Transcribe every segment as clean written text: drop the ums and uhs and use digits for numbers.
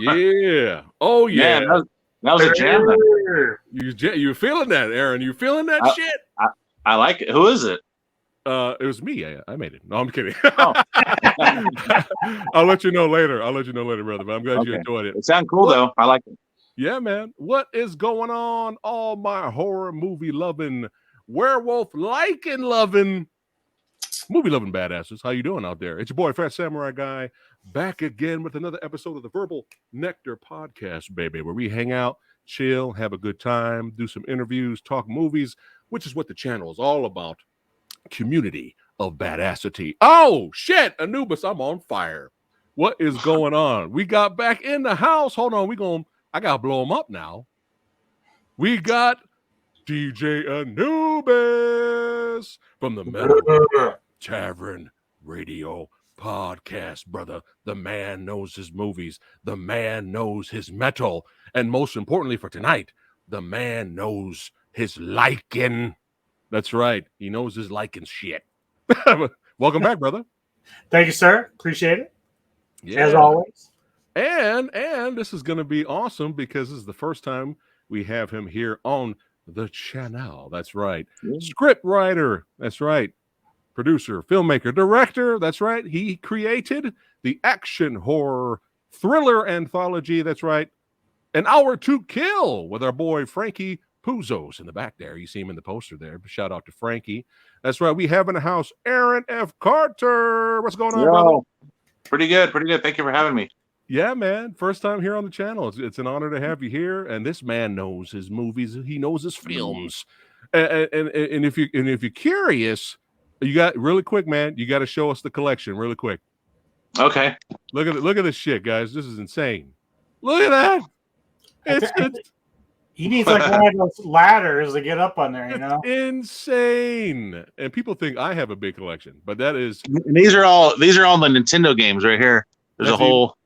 Yeah. Oh yeah. Man, that was a jam. You feeling that, Aaron? You feeling that shit? I like it. Who is it? It was me. I made it. No, I'm kidding. Oh. I'll let you know later, brother. But I'm glad you enjoyed it. It sounds cool though. I like it. Yeah, man. What is going on? All my horror movie loving, werewolf liking loving, movie loving badasses. How you doing out there? It's your boy PhatSamuraiGuy, back again with another episode of the Verbal Nectar Podcast, baby, where we hang out, chill, have a good time, do some interviews, talk movies, which is what the channel is all about. Community of badassity. Oh shit, Anubis, I'm on fire. What is going on? We got back in the house. Hold on, I gotta blow him up now. We got DJ Anubis from the Metal Tavern Radio Podcast, brother. The man knows his movies. The man knows his metal. And most importantly for tonight, the man knows his liking. That's right. He knows his liking shit. Welcome back, brother. Thank you, sir. Appreciate it. Yeah. As always. And this is going to be awesome because this is the first time we have him here on the channel. That's right. Script writer. That's right. Producer, filmmaker, director. That's right. He created the action horror thriller anthology. That's right. An Hour to Kill with our boy Frankie Puzos in the back there. You see him in the poster there. Shout out to Frankie. That's right. We have in the house Aaron F. Carter. What's going on, brother? Pretty good. Thank you for having me. Yeah, man. First time here on the channel. It's an honor to have you here. And this man knows his movies. He knows his films. And if you're curious, you got really quick, man. You got to show us the collection really quick. Okay. Look at this shit, guys. This is insane. Look at that. It's he needs like one of those ladders to get up on there, you know? Insane. And people think I have a big collection, but that is. And these are all the Nintendo games right here. There's a whole.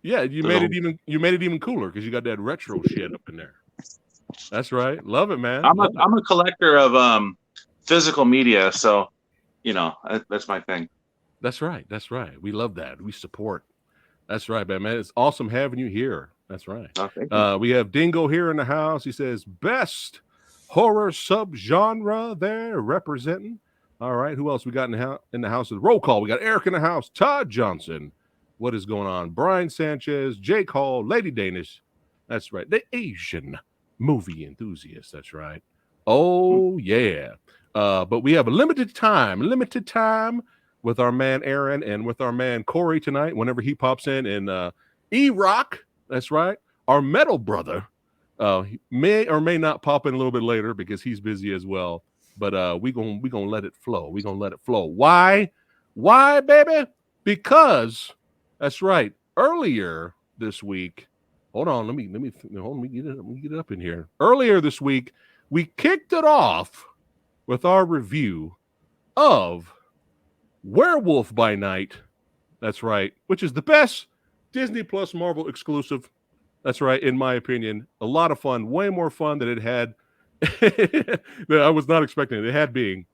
Yeah, you made it even cooler because you got that retro shit up in there. That's right. Love it, man. I'm a collector of physical media, so that's my thing. That's right. We love that. We support. That's right, man. It's awesome having you here. That's right. Oh, we have Dingo here in the house. He says best horror subgenre there representing. All right. Who else we got in the house? Roll call. We got Eric in the house. Todd Johnson. What is going on? Brian Sanchez, Jake Hall, Lady Danish. That's right. The Asian movie enthusiast. That's right. Oh yeah. But we have a limited time with our man Aaron and with our man Corey tonight. Whenever he pops in and E-Rock. That's right. Our metal brother he may or may not pop in a little bit later because he's busy as well. But we gonna let it flow. We're gonna let it flow. Why? Why, baby? Because that's right. Earlier this week, hold on. Let me get it up in here. Earlier this week, we kicked it off with our review of Werewolf by Night. That's right, which is the best Disney Plus Marvel exclusive. That's right, in my opinion. A lot of fun, way more fun than it had. That I was not expecting it had being.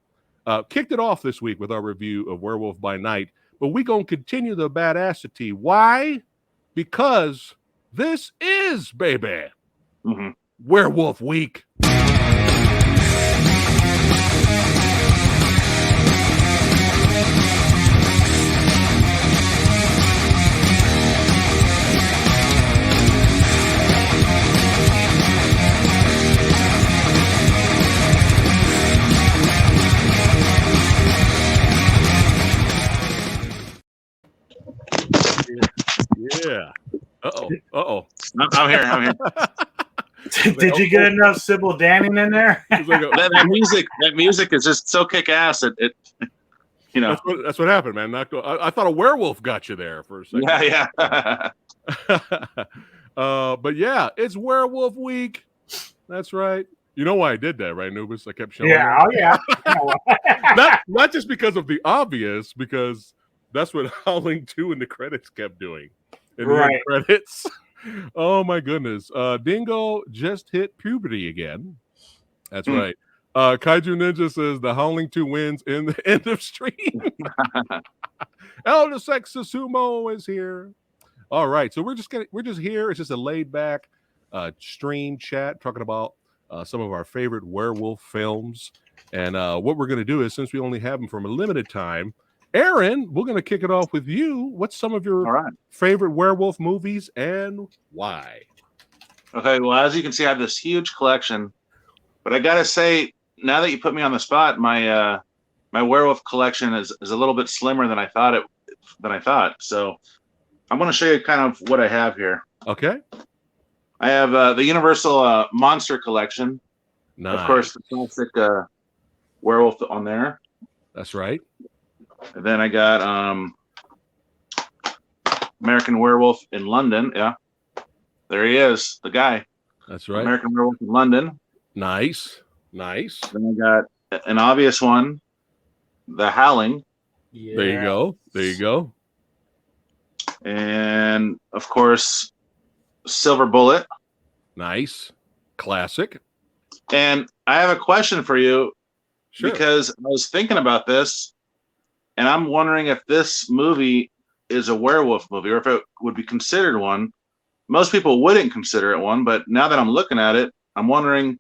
Kicked it off this week with our review of Werewolf by Night. But we're going to continue the badassity. Why? Because this is, baby, Werewolf Week. Yeah. Uh-oh. I'm here. Did you get enough Sybil Danning in there? that music is just so kick ass. It you know. That's what happened, man. I thought a werewolf got you there for a second. Yeah. But yeah, it's Werewolf Week. That's right. You know why I did that, right, Nubis? I kept showing. Yeah, that. oh yeah. not just because of the obvious, because that's what Howling 2 in the credits kept doing. In the end credits. Oh my goodness. Dingo just hit puberty again. That's right. Kaiju Ninja says the Howling 2 wins in the end of stream. Elder Sex Sumo is here. All right, so we're just here. It's just a laid back stream chat talking about some of our favorite werewolf films. And what we're going to do is, since we only have them for a limited time, Aaron, we're going to kick it off with you. What's some of your favorite werewolf movies and why? Okay, well, as you can see, I have this huge collection. But I got to say, now that you put me on the spot, my my werewolf collection is a little bit slimmer than I thought. So I'm going to show you kind of what I have here. Okay. I have the Universal Monster Collection. Nice. Of course, the classic werewolf on there. That's right. And then I got American Werewolf in London. Yeah. There he is, the guy. That's right. American Werewolf in London. Nice. Then I got an obvious one, The Howling. Yeah. There you go. And of course, Silver Bullet. Nice. Classic. And I have a question for you, because I was thinking about this, and I'm wondering if this movie is a werewolf movie or if it would be considered one. Most people wouldn't consider it one, but now that I'm looking at it, I'm wondering,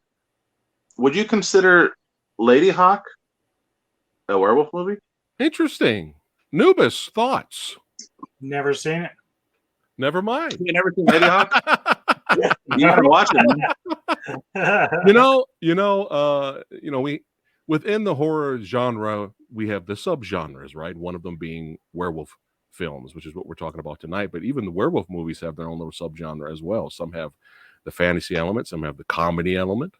would you consider Lady Hawk a werewolf movie? Interesting. Nubis, thoughts? Never seen it. Never mind. You never seen Lady Hawk? You gotta watch it. We within the horror genre, we have the subgenres, right? One of them being werewolf films, which is what we're talking about tonight. But even the werewolf movies have their own little subgenre as well. Some have the fantasy element, some have the comedy element.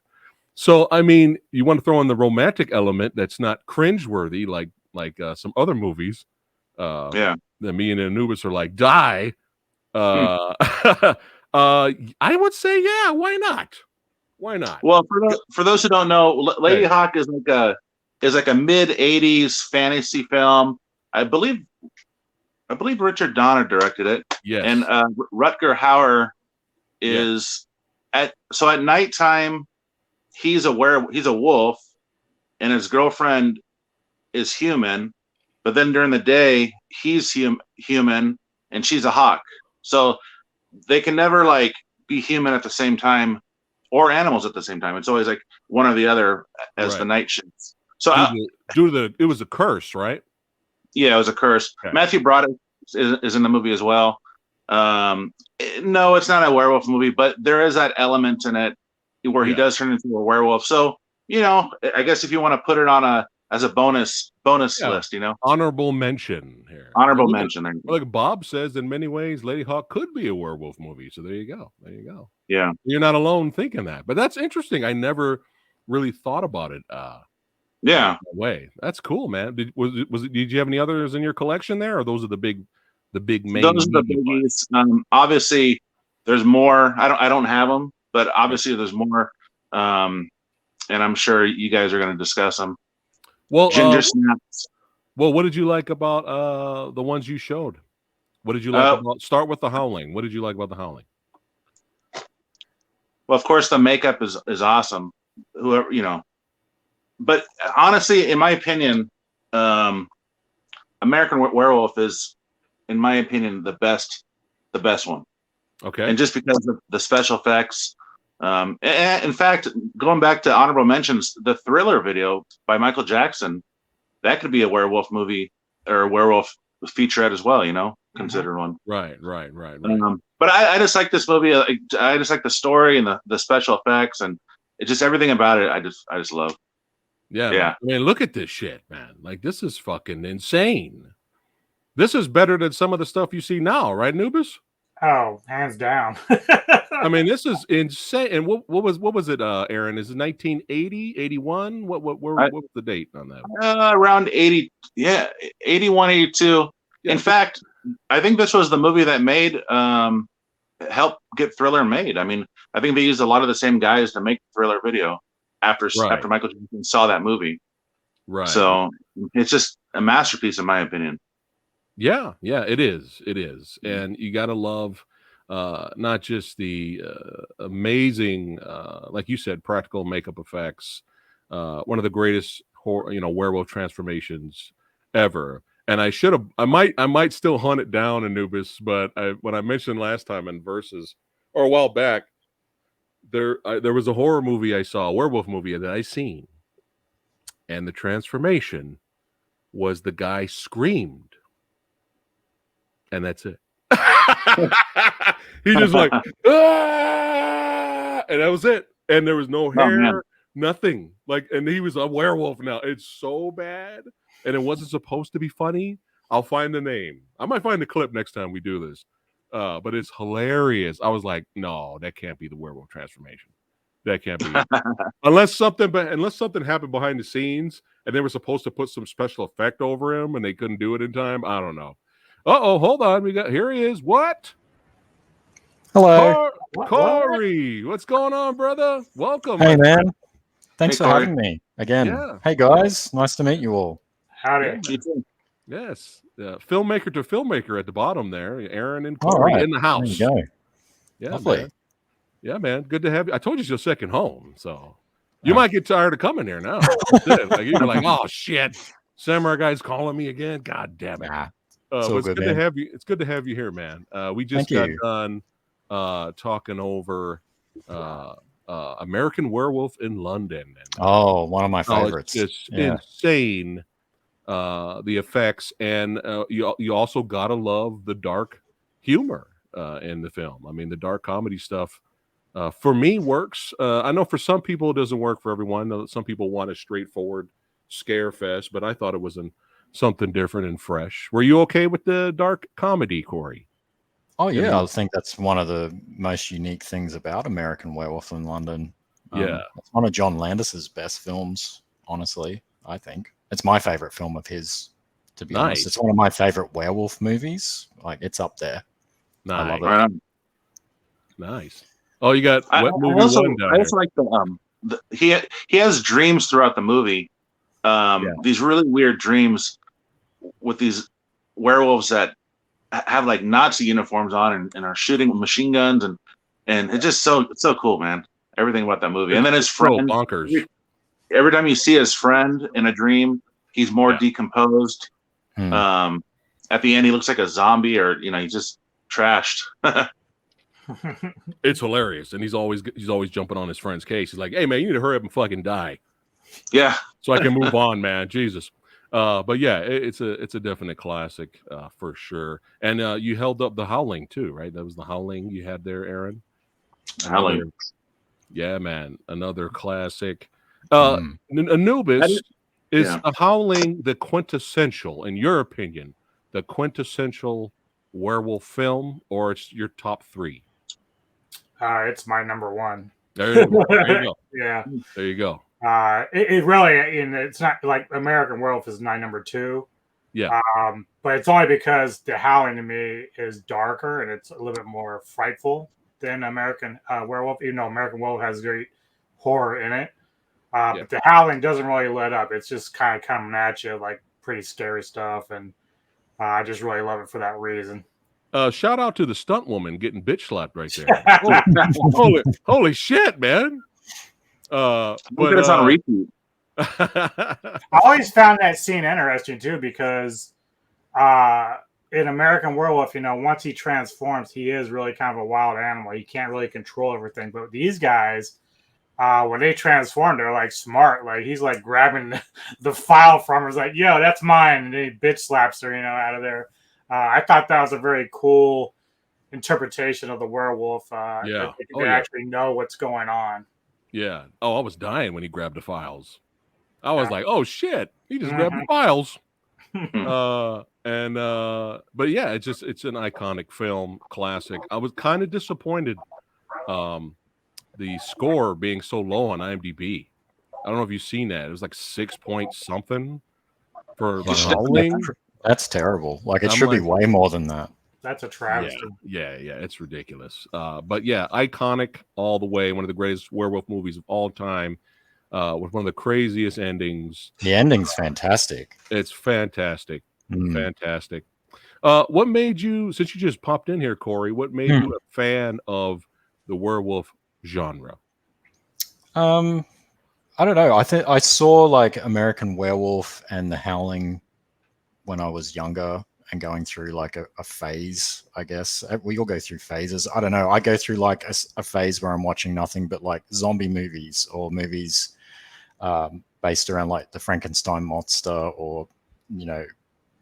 So, I mean, you want to throw in the romantic element that's not cringeworthy, like some other movies. That me and Anubis are like, die. I would say, yeah, why not? Why not? Well, for those who don't know, Lady Hawk is like a mid '80s fantasy film. I believe Richard Donner directed it. Yes. And Rutger Hauer is at nighttime he's a wolf, and his girlfriend is human, but then during the day he's human and she's a hawk. So they can never like be human at the same time or animals at the same time. It's always like one or the other as the night shifts. So it was a curse, right? Yeah, it was a curse. Okay. Matthew Broderick is in the movie as well. No, it's not a werewolf movie, but there is that element in it where he does turn into a werewolf. So, I guess if you want to put it on as a bonus list, honorable mention here. Honorable mention. Like Bob says, in many ways, Lady Hawk could be a werewolf movie. So there you go. Yeah, you're not alone thinking that, but that's interesting. I never really thought about it. That way. That's cool, man. Did you have any others in your collection there, or those are the big main? Those are the biggies. Obviously, there's more. I don't have them, but obviously there's more. And I'm sure you guys are going to discuss them. Well, Ginger Snaps. Well, what did you like about the ones you showed? What did you like about? Start with the Howling. What did you like about the Howling? Well, of course, the makeup is awesome. Whoever but honestly, in my opinion, American Werewolf is, in my opinion, the best one. Okay. And just because of the special effects. And in fact, going back to honorable mentions, the Thriller video by Michael Jackson, that could be a werewolf movie or a werewolf featurette as well, considered one. Right. But I just like this movie. I just like the story and the special effects, and it's just everything about it. I just love. Yeah. I mean, look at this shit, man. Like, this is fucking insane. This is better than some of the stuff you see now, right, Nubis? Oh, hands down. I mean, this is insane. And what was it, Aaron? Is it 1980, 81? What was the date on that? Around 80, yeah, 81, 82. Yeah, In fact, I think this was the movie that made helped get Thriller made. I mean, I think they used a lot of the same guys to make Thriller video after Michael Jackson saw that movie. Right. So it's just a masterpiece, in my opinion. Yeah, it is. It is. And you got to love not just the amazing, like you said, practical makeup effects, one of the greatest werewolf transformations ever. And I might still hunt it down, Anubis, but when I mentioned last time in Versus or a while back, there was a horror movie I saw, a werewolf movie that I seen, and the transformation was the guy screamed. And that's it. He just like, ah! And that was it. And there was no hair, nothing. Like, and he was a werewolf now. It's so bad. And it wasn't supposed to be funny. I'll find the name. I might find the clip next time we do this. But it's hilarious. I was like, no, that can't be the werewolf transformation. That can't be it. unless something happened behind the scenes and they were supposed to put some special effect over him and they couldn't do it in time. I don't know. Hold on. Here he is. What? Hello. Corey. What's going on, brother? Welcome. Hey, man. Thanks for Corey. having me again. Yeah. Hey, guys. Nice to meet you all. Howdy. Yes. Filmmaker to filmmaker at the bottom there. Aaron and Corey in the house. There you go. Yeah, Lovely. Man. Yeah, man. Good to have you. I told you it's your second home, so you might get tired of coming here now. Like you're like, oh shit, Samurai Guy's calling me again. God damn it. But it's good to have you. It's good to have you here, man. We just got done talking over American Werewolf in London. And, one of my favorites. It's just insane. The effects, and you also gotta love the dark humor in the film. I mean, the dark comedy stuff for me works. I know for some people it doesn't work for everyone. Some people want a straightforward scare fest, but I thought it was something different and fresh. Were you okay with the dark comedy, Corey? Oh yeah, I think that's one of the most unique things about American Werewolf in London. It's one of John Landis's best films, honestly. I think it's my favorite film of his. To be honest, it's one of my favorite werewolf movies. Like it's up there. Nice. I love it. Nice. Oh, you got I also like he has dreams throughout the movie. These really weird dreams with these werewolves that have like Nazi uniforms on and are shooting with machine guns and it's just it's so cool, man. Everything about that movie. And then his friend, bonkers. Every time you see his friend in a dream, he's more decomposed. At the end, he looks like a zombie, or he's just trashed. It's hilarious, and he's always jumping on his friend's case. He's like, "Hey, man, you need to hurry up and fucking die." Yeah, so I can move on, man. Jesus. But yeah, it's a definite classic for sure. And you held up The Howling too, right? That was The Howling you had there, Aaron. Howling. Yeah, man, another classic. Anubis, is The Howling the quintessential, in your opinion, the quintessential werewolf film, or it's your top three? It's my number one. There you go. Yeah. There you go. It really, it's not like American Werewolf is my number two. Yeah. But it's only because The Howling to me is darker and it's a little bit more frightful than American Werewolf, even though American Werewolf has great horror in it. But The Howling doesn't really let up. It's just kind of coming at you like pretty scary stuff, and I just really love it for that reason. Shout out to the stunt woman getting bitch slapped right there. holy shit, man. But it's on repeat. I always found that scene interesting too, because in American Werewolf, once he transforms, he is really kind of a wild animal. He can't really control everything. But these guys, when they transform, they're like smart. Like he's like grabbing the file from her, he's like, "Yo, that's mine," and he bitch slaps her, out of there. I thought that was a very cool interpretation of the werewolf. They actually know what's going on. Yeah. Oh, I was dying when he grabbed the files. I was like, "Oh shit, he just grabbed the files." But yeah, it's an iconic film, classic. I was kind of disappointed the score being so low on IMDb. I don't know if you've seen that. It was like 6 point something for The Howling. That's terrible. Like it I'm should be like- way more than that. That's a travesty. Yeah, it's ridiculous. But yeah, iconic all the way. One of the greatest werewolf movies of all time. With one of the craziest endings. The ending's fantastic. It's fantastic. Fantastic. What made you, since you just popped in here, Corey, what made you a fan of the werewolf genre? I don't know. I think I saw like American Werewolf and The Howling when I was younger and going through like a phase, I guess. We all go through phases. I don't know. I go through like a phase where I'm watching nothing but like zombie movies or movies based around like the Frankenstein monster or, you know,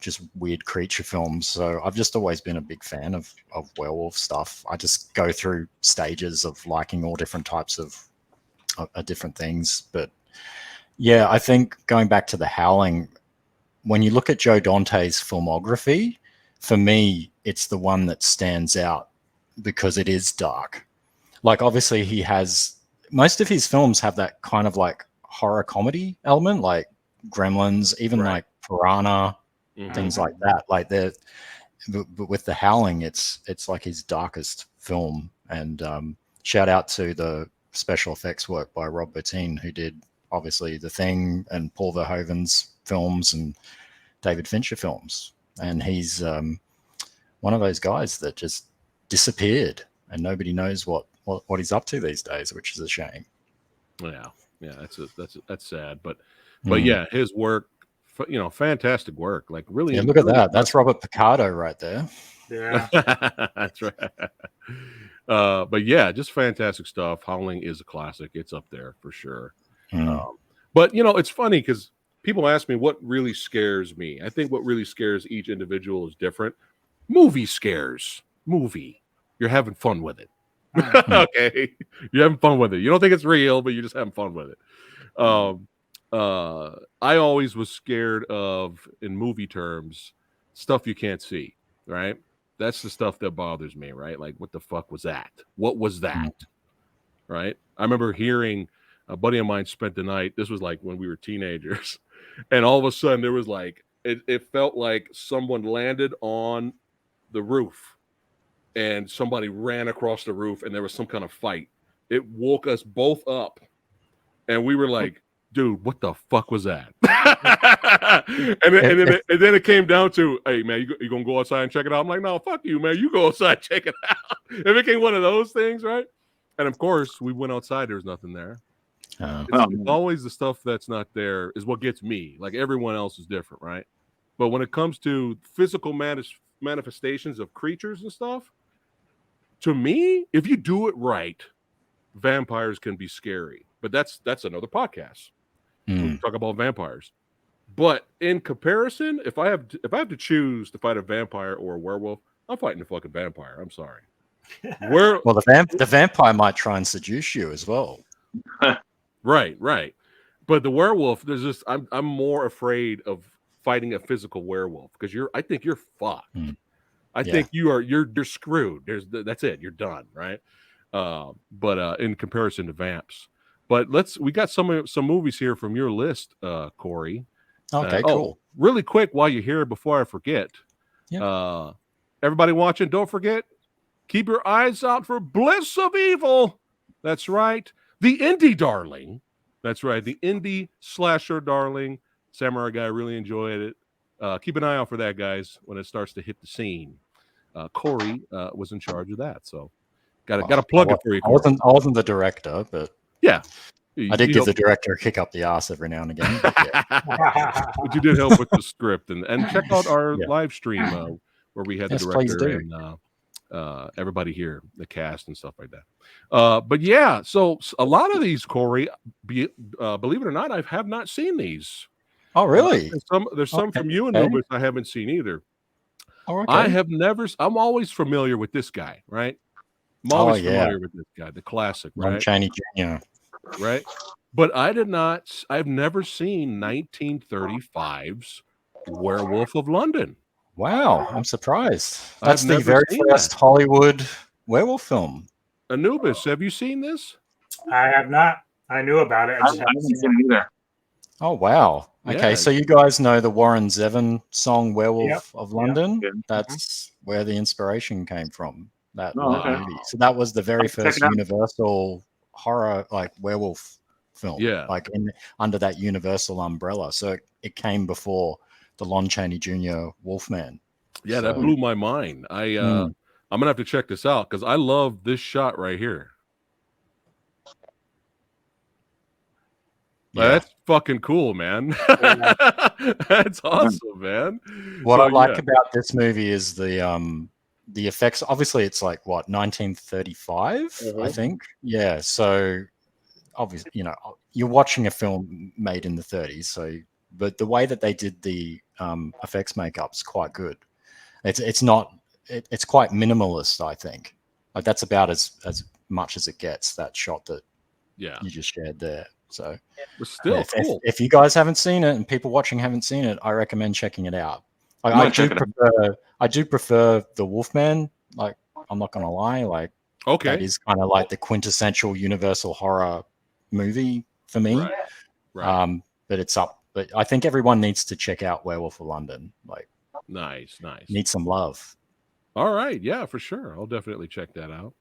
just weird creature films. So I've just always been a big fan of werewolf stuff. I just go through stages of liking all different types of different things. But yeah, I think going back to The Howling, when you look at Joe Dante's filmography, for me, it's the one that stands out because it is dark. Like obviously he has, most of his films have that kind of like horror comedy element, like Gremlins, even like Piranha, things like that. Like but with The Howling, it's like his darkest film. And shout out to the special effects work by Rob Bottin, who did obviously The Thing and Paul Verhoeven's films and David Fincher films. And he's one of those guys that just disappeared and nobody knows what he's up to these days, which is a shame. Yeah, that's sad. But yeah, his work, you know, fantastic work. Like really, look at that. That's Robert Picardo right there. Yeah, that's right. But yeah, just fantastic stuff. Howling is a classic. It's up there for sure. But you know, it's funny because people ask me what really scares me. I think what really scares each individual is different. Movie scares. You're having fun with it. Okay, you're having fun with it. You don't think it's real, but you're just having fun with it. I always was scared of, in movie terms, stuff you can't see. Right? That's the stuff that bothers me. Right? Like, what the fuck was that? What was that? Right? I remember hearing a buddy of mine spent the night. This was like when we were teenagers, and all of a sudden there was like it felt like someone landed on the roof. And somebody ran across the roof and there was some kind of fight. It woke us both up. And we were like, dude, what the fuck was that? and then it came down to, hey, man, you going to go outside and check it out? I'm like, no, fuck you, man. You go outside, check it out. It became one of those things, right? And, of course, we went outside. There was nothing there. It's always the stuff that's not there is what gets me. Like, everyone else is different, right? But when it comes to physical manifestations of creatures and stuff, to me, if you do it right, vampires can be scary. But that's another podcast. We talk about vampires. But in comparison, if I have to choose to fight a vampire or a werewolf, I'm fighting a fucking vampire. I'm sorry. Well, the vampire might try and seduce you as well. Right. But the werewolf, there's just I'm more afraid of fighting a physical werewolf because I think you're fucked. I think you're screwed. That's it. You're done, right? But in comparison to vamps, but we got some movies here from your list, Corey. Okay, cool. Really quick, while you're here, before I forget, everybody watching, don't forget, keep your eyes out for Bliss of Evil. That's right, the indie darling. That's right, the indie slasher darling. Samurai Guy really enjoyed it. Keep an eye out for that, guys, when it starts to hit the scene. Corey was in charge of that, so got to plug it for you. I wasn't the director, but yeah, I did give the director a kick up the ass every now and again. But you did help with the script, and check out our live stream where we had the director and everybody here, the cast and stuff like that. But yeah, so a lot of these, Corey, believe it or not, I have not seen these. Oh, really? There's some from you and Nobis I haven't seen either. Oh, okay. I have never. I'm always familiar with this guy, right? I'm always familiar with this guy, the classic, right? Chiney Jr. Right, but I've never seen 1935's Werewolf of London. Wow, I'm surprised. That's the very first Hollywood werewolf film. Anubis, have you seen this? I have not. I knew about it. I I just haven't haven't seen seen it either. Oh wow. Okay, Yeah. so you guys know the Warren Zevon song "Werewolf Yep. of London"? Yeah. That's where the inspiration came from. That, Oh, that okay. movie. So that was the very Check it first out. Universal horror like werewolf film. Yeah. Like under that Universal umbrella. So it came before the Lon Chaney Jr. Wolfman. Yeah, that So- blew my mind. I'm gonna have to check this out because I love this shot right here. Yeah. That's fucking cool, man. That's awesome, man. What So, I like yeah. about this movie is the effects. Obviously, it's like what 1935, I think. Yeah. So obviously, you're watching a film made in the 30s. So, but the way that they did the effects makeup's quite good. It's not. It's quite minimalist, I think. Like that's about as much as it gets. That shot that Yeah, you just shared there. So but still if, cool. if you guys haven't seen it and people watching haven't seen it, I recommend checking it out. I'm I gonna do check it out. prefer the Wolfman. Like I'm not gonna lie, like Okay. that is kind of like the quintessential Universal horror movie for me. Right. But it's up. But I think everyone needs to check out Werewolf of London. Like Nice. need some love. All right. Yeah, for sure. I'll definitely check that out.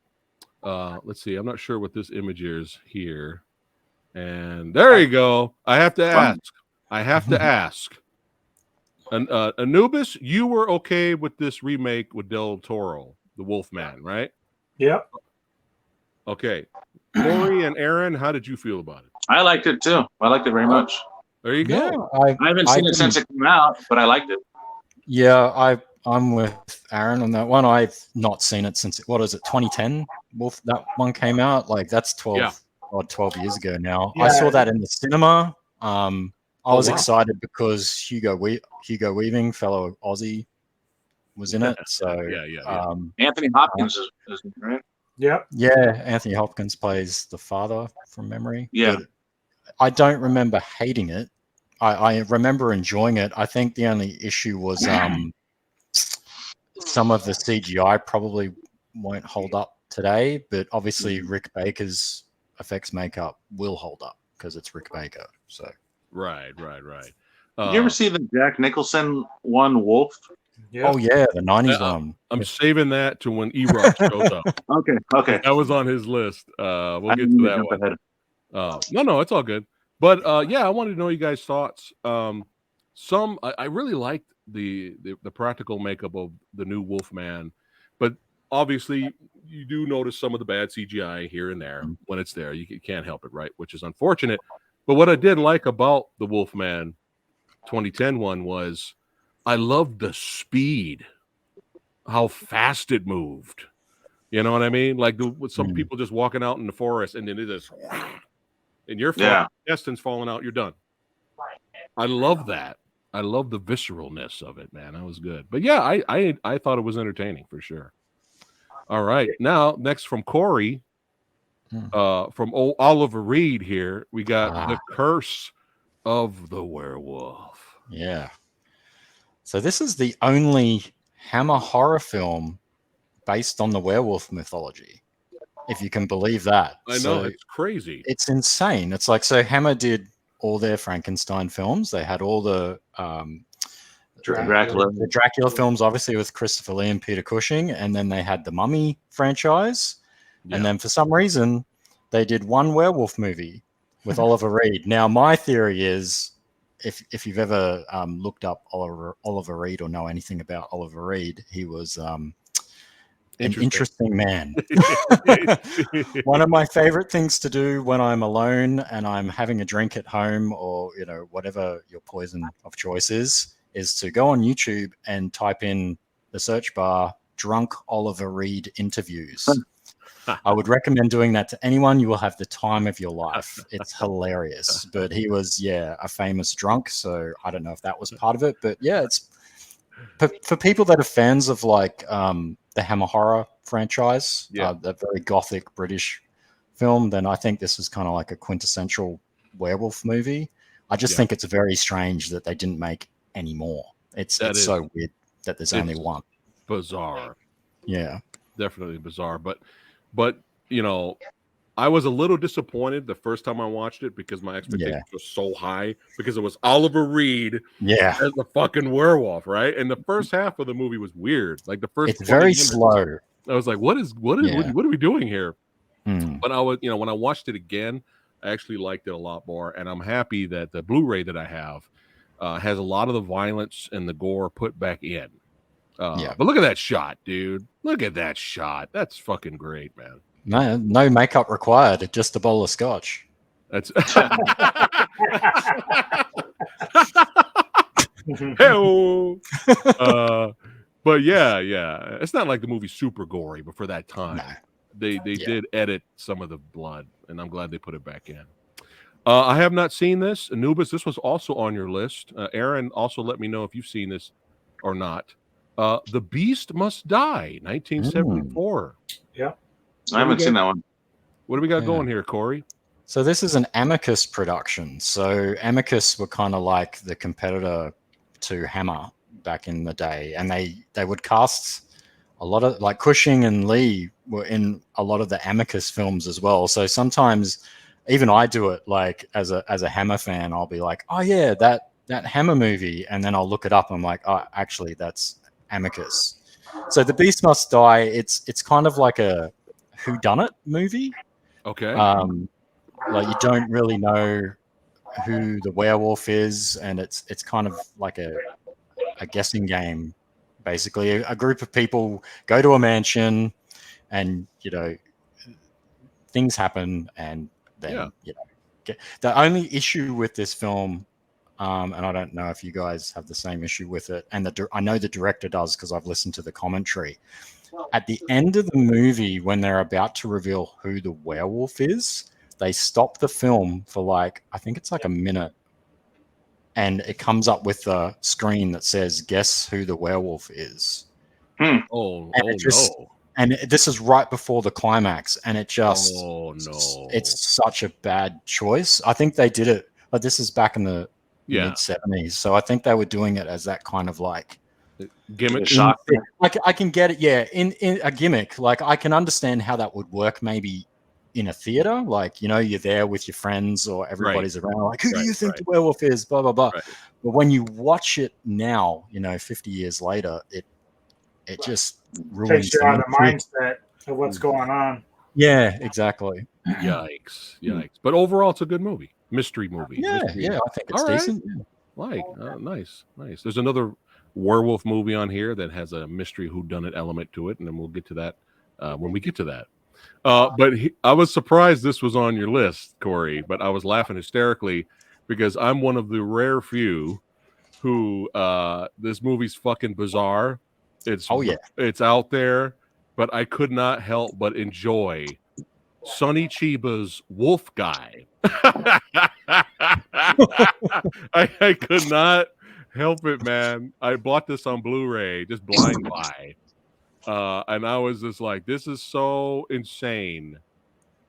Let's see. I'm not sure what this image is here. And there you go. I have to ask. Anubis, you were okay with this remake with Del Toro, the Wolfman, right? Yep. Okay. Corey and Aaron, how did you feel about it? I liked it too. I liked it very much. There you Yeah, go. I haven't seen it since it came out, but I liked it. Yeah, I'm with Aaron on that one. I've not seen it since what is it, 2010? Wolf, that one came out. Like that's 12 years ago now. I saw that in the cinema. I was excited because Hugo Weaving, fellow Aussie, was in it. So yeah. Anthony Hopkins is right. Yep. Yeah, Anthony Hopkins plays the father from memory. Yeah. But I don't remember hating it. I remember enjoying it. I think the only issue was some of the CGI probably won't hold up today, but obviously Rick Baker's effects makeup will hold up because it's Rick Baker. So Right. Did you ever see the Jack Nicholson one, Wolf? Yep. Oh yeah, the 90s one. I'm saving that to when E-Rock shows up. Okay. That was on his list. We'll I get didn't to mean that jump one. ahead. No, it's all good. But yeah, I wanted to know you guys' thoughts. I really liked the practical makeup of the new Wolfman, but obviously you do notice some of the bad CGI here and there when it's there. You can't help it, right? Which is unfortunate. But what I did like about the Wolfman 2010 one was I loved the speed, how fast it moved. You know what I mean? Like with some people just walking out in the forest and then it just and your intestines falling out, you're done. I love that. I love the visceralness of it, man. That was good. But yeah, I thought it was entertaining for sure. All right. Now, next from Corey, from old Oliver Reed here, we got The Curse of the Werewolf. Yeah. So this is the only Hammer horror film based on the werewolf mythology, if you can believe that. I know, it's crazy. It's insane. It's like, so Hammer did all their Frankenstein films. They had all the Dracula films, obviously, with Christopher Lee and Peter Cushing, and then they had the Mummy franchise. And then for some reason, they did one werewolf movie with Oliver Reed. Now, my theory is, if you've ever looked up Oliver Reed or know anything about Oliver Reed, he was an interesting man. One of my favorite things to do when I'm alone and I'm having a drink at home, or whatever your poison of choice is to go on YouTube and type in the search bar "drunk Oliver Reed interviews." I would recommend doing that to anyone. You will have the time of your life. It's hilarious. But he was, a famous drunk. So I don't know if that was part of it. But yeah, it's for people that are fans of like the Hammer horror franchise, that very gothic British film, then I think this is kind of like a quintessential werewolf movie. I just think it's very strange that they didn't make any more. It's so weird that there's only one. Bizarre. Yeah. Definitely bizarre. But you know, I was a little disappointed the first time I watched it because my expectations Yeah. were so high because it was Oliver Reed Yeah. as the fucking werewolf, right? And the first half of the movie was weird. Like the first It's 20 very minutes, slow. I was like, what Yeah. are we doing here? Hmm. But I was, when I watched it again, I actually liked it a lot more, and I'm happy that the Blu-ray that I have has a lot of the violence and the gore put back in. Yeah. But look at that shot, dude. Look at that shot. That's fucking great, man. No makeup required. Just a bowl of scotch. That's Hey-o. But yeah, it's not like the movie's super gory, but for that time, No. they Yeah. did edit some of the blood, and I'm glad they put it back in. I have not seen this. Anubis, this was also on your list. Aaron, also let me know if you've seen this or not. The Beast Must Die, 1974. Yeah. I haven't seen that one. What do we got Yeah. going here, Corey? So this is an Amicus production. So Amicus were kind of like the competitor to Hammer back in the day, and they would cast a lot of, like, Cushing and Lee were in a lot of the Amicus films as well. So sometimes even I do it, like, as a Hammer fan, I'll be like, oh yeah, that Hammer movie, and then I'll look it up and I'm like, oh, actually that's Amicus. So The Beast Must Die, it's kind of like a whodunit movie. Okay. Like, you don't really know who the werewolf is, and it's kind of like a guessing game. Basically, a group of people go to a mansion, and things happen, and then the only issue with this film, and I don't know if you guys have the same issue with it, and I know the director does because I've listened to the commentary. At the end of the movie, when they're about to reveal who the werewolf is, they stop the film for I think it's like a minute, and it comes up with a screen that says, "Guess who the werewolf is." Oh just, no! And this is right before the climax, and it just, oh no! It's such a bad choice. I think they did it. But this is back in the mid '70s, so I think they were doing it as that kind of gimmick. Shock. I can get it, yeah, in a gimmick. Like, I can understand how that would work maybe in a theater, you're there with your friends or everybody's around, like, who do you think the werewolf is, blah blah blah. But when you watch it now, 50 years later, it just ruins takes you out of the mindset of what's going on. Yeah, exactly. Yikes. But overall, it's a good movie. Mystery movie. Yeah, Mystery I think it's decent. Nice. There's another werewolf movie on here that has a mystery whodunit element to it, and then we'll get to that when we get to that. But I was surprised this was on your list, Corey, but I was laughing hysterically because I'm one of the rare few who this movie's fucking bizarre. It's out there, but I could not help but enjoy Sonny Chiba's Wolf Guy. I could not help it, man. I bought this on Blu-ray, just blind buy. And I was just like, this is so insane.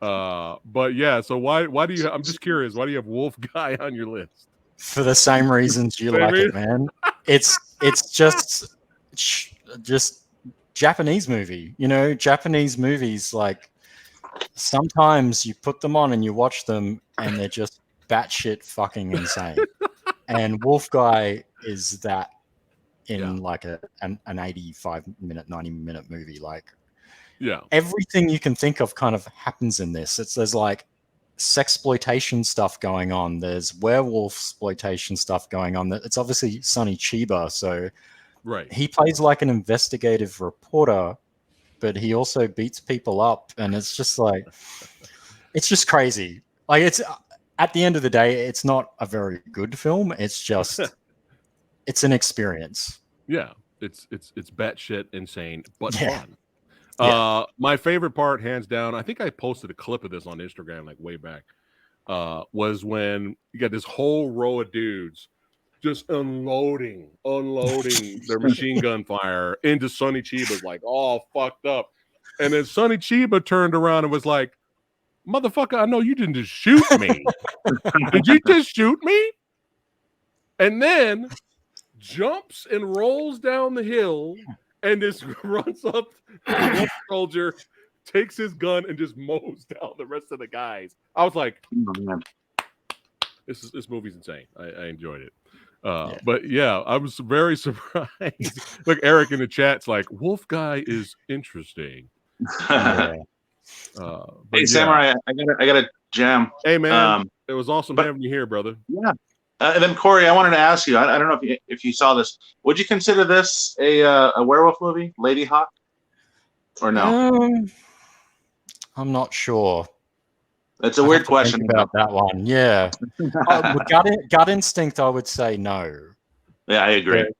But yeah, so why do you, I'm just curious, why do you have Wolf Guy on your list? For the same reasons you like it, man. It's just Japanese movie. Japanese movies, sometimes you put them on and you watch them and they're just batshit fucking insane. And Wolf Guy is that in an 85-minute, 90-minute movie. Everything you can think of kind of happens in this. There's sexploitation stuff going on. There's werewolf exploitation stuff going on. It's obviously Sonny Chiba, so he plays like an investigative reporter, but he also beats people up, and it's just it's just crazy. It's at the end of the day, it's not a very good film. It's just it's an experience. Yeah, it's batshit insane, but fun. My favorite part, hands down, I think I posted a clip of this on Instagram way back, was when you got this whole row of dudes just unloading their machine gun fire into Sonny Chiba's all fucked up. And then Sonny Chiba turned around and was like, motherfucker, I know you didn't just shoot me. Did you just shoot me? And then jumps and rolls down the hill and just runs up to the soldier, takes his gun and just mows down the rest of the guys. I was like, Oh, man. this movie's insane. I enjoyed it. Yeah. But yeah, I was very surprised. Look, Eric in the chat's like, Wolf Guy is interesting. Yeah. But Hey, yeah. Samurai, I got a jam. Hey man, it was awesome having you here, brother. Yeah. And then Corey, I wanted to ask you. I don't know if you saw this. Would you consider this a werewolf movie, Lady Hawk, or no? I'm not sure. It's a weird question think about that one. Yeah. Gut instinct, I would say no. Yeah, I agree.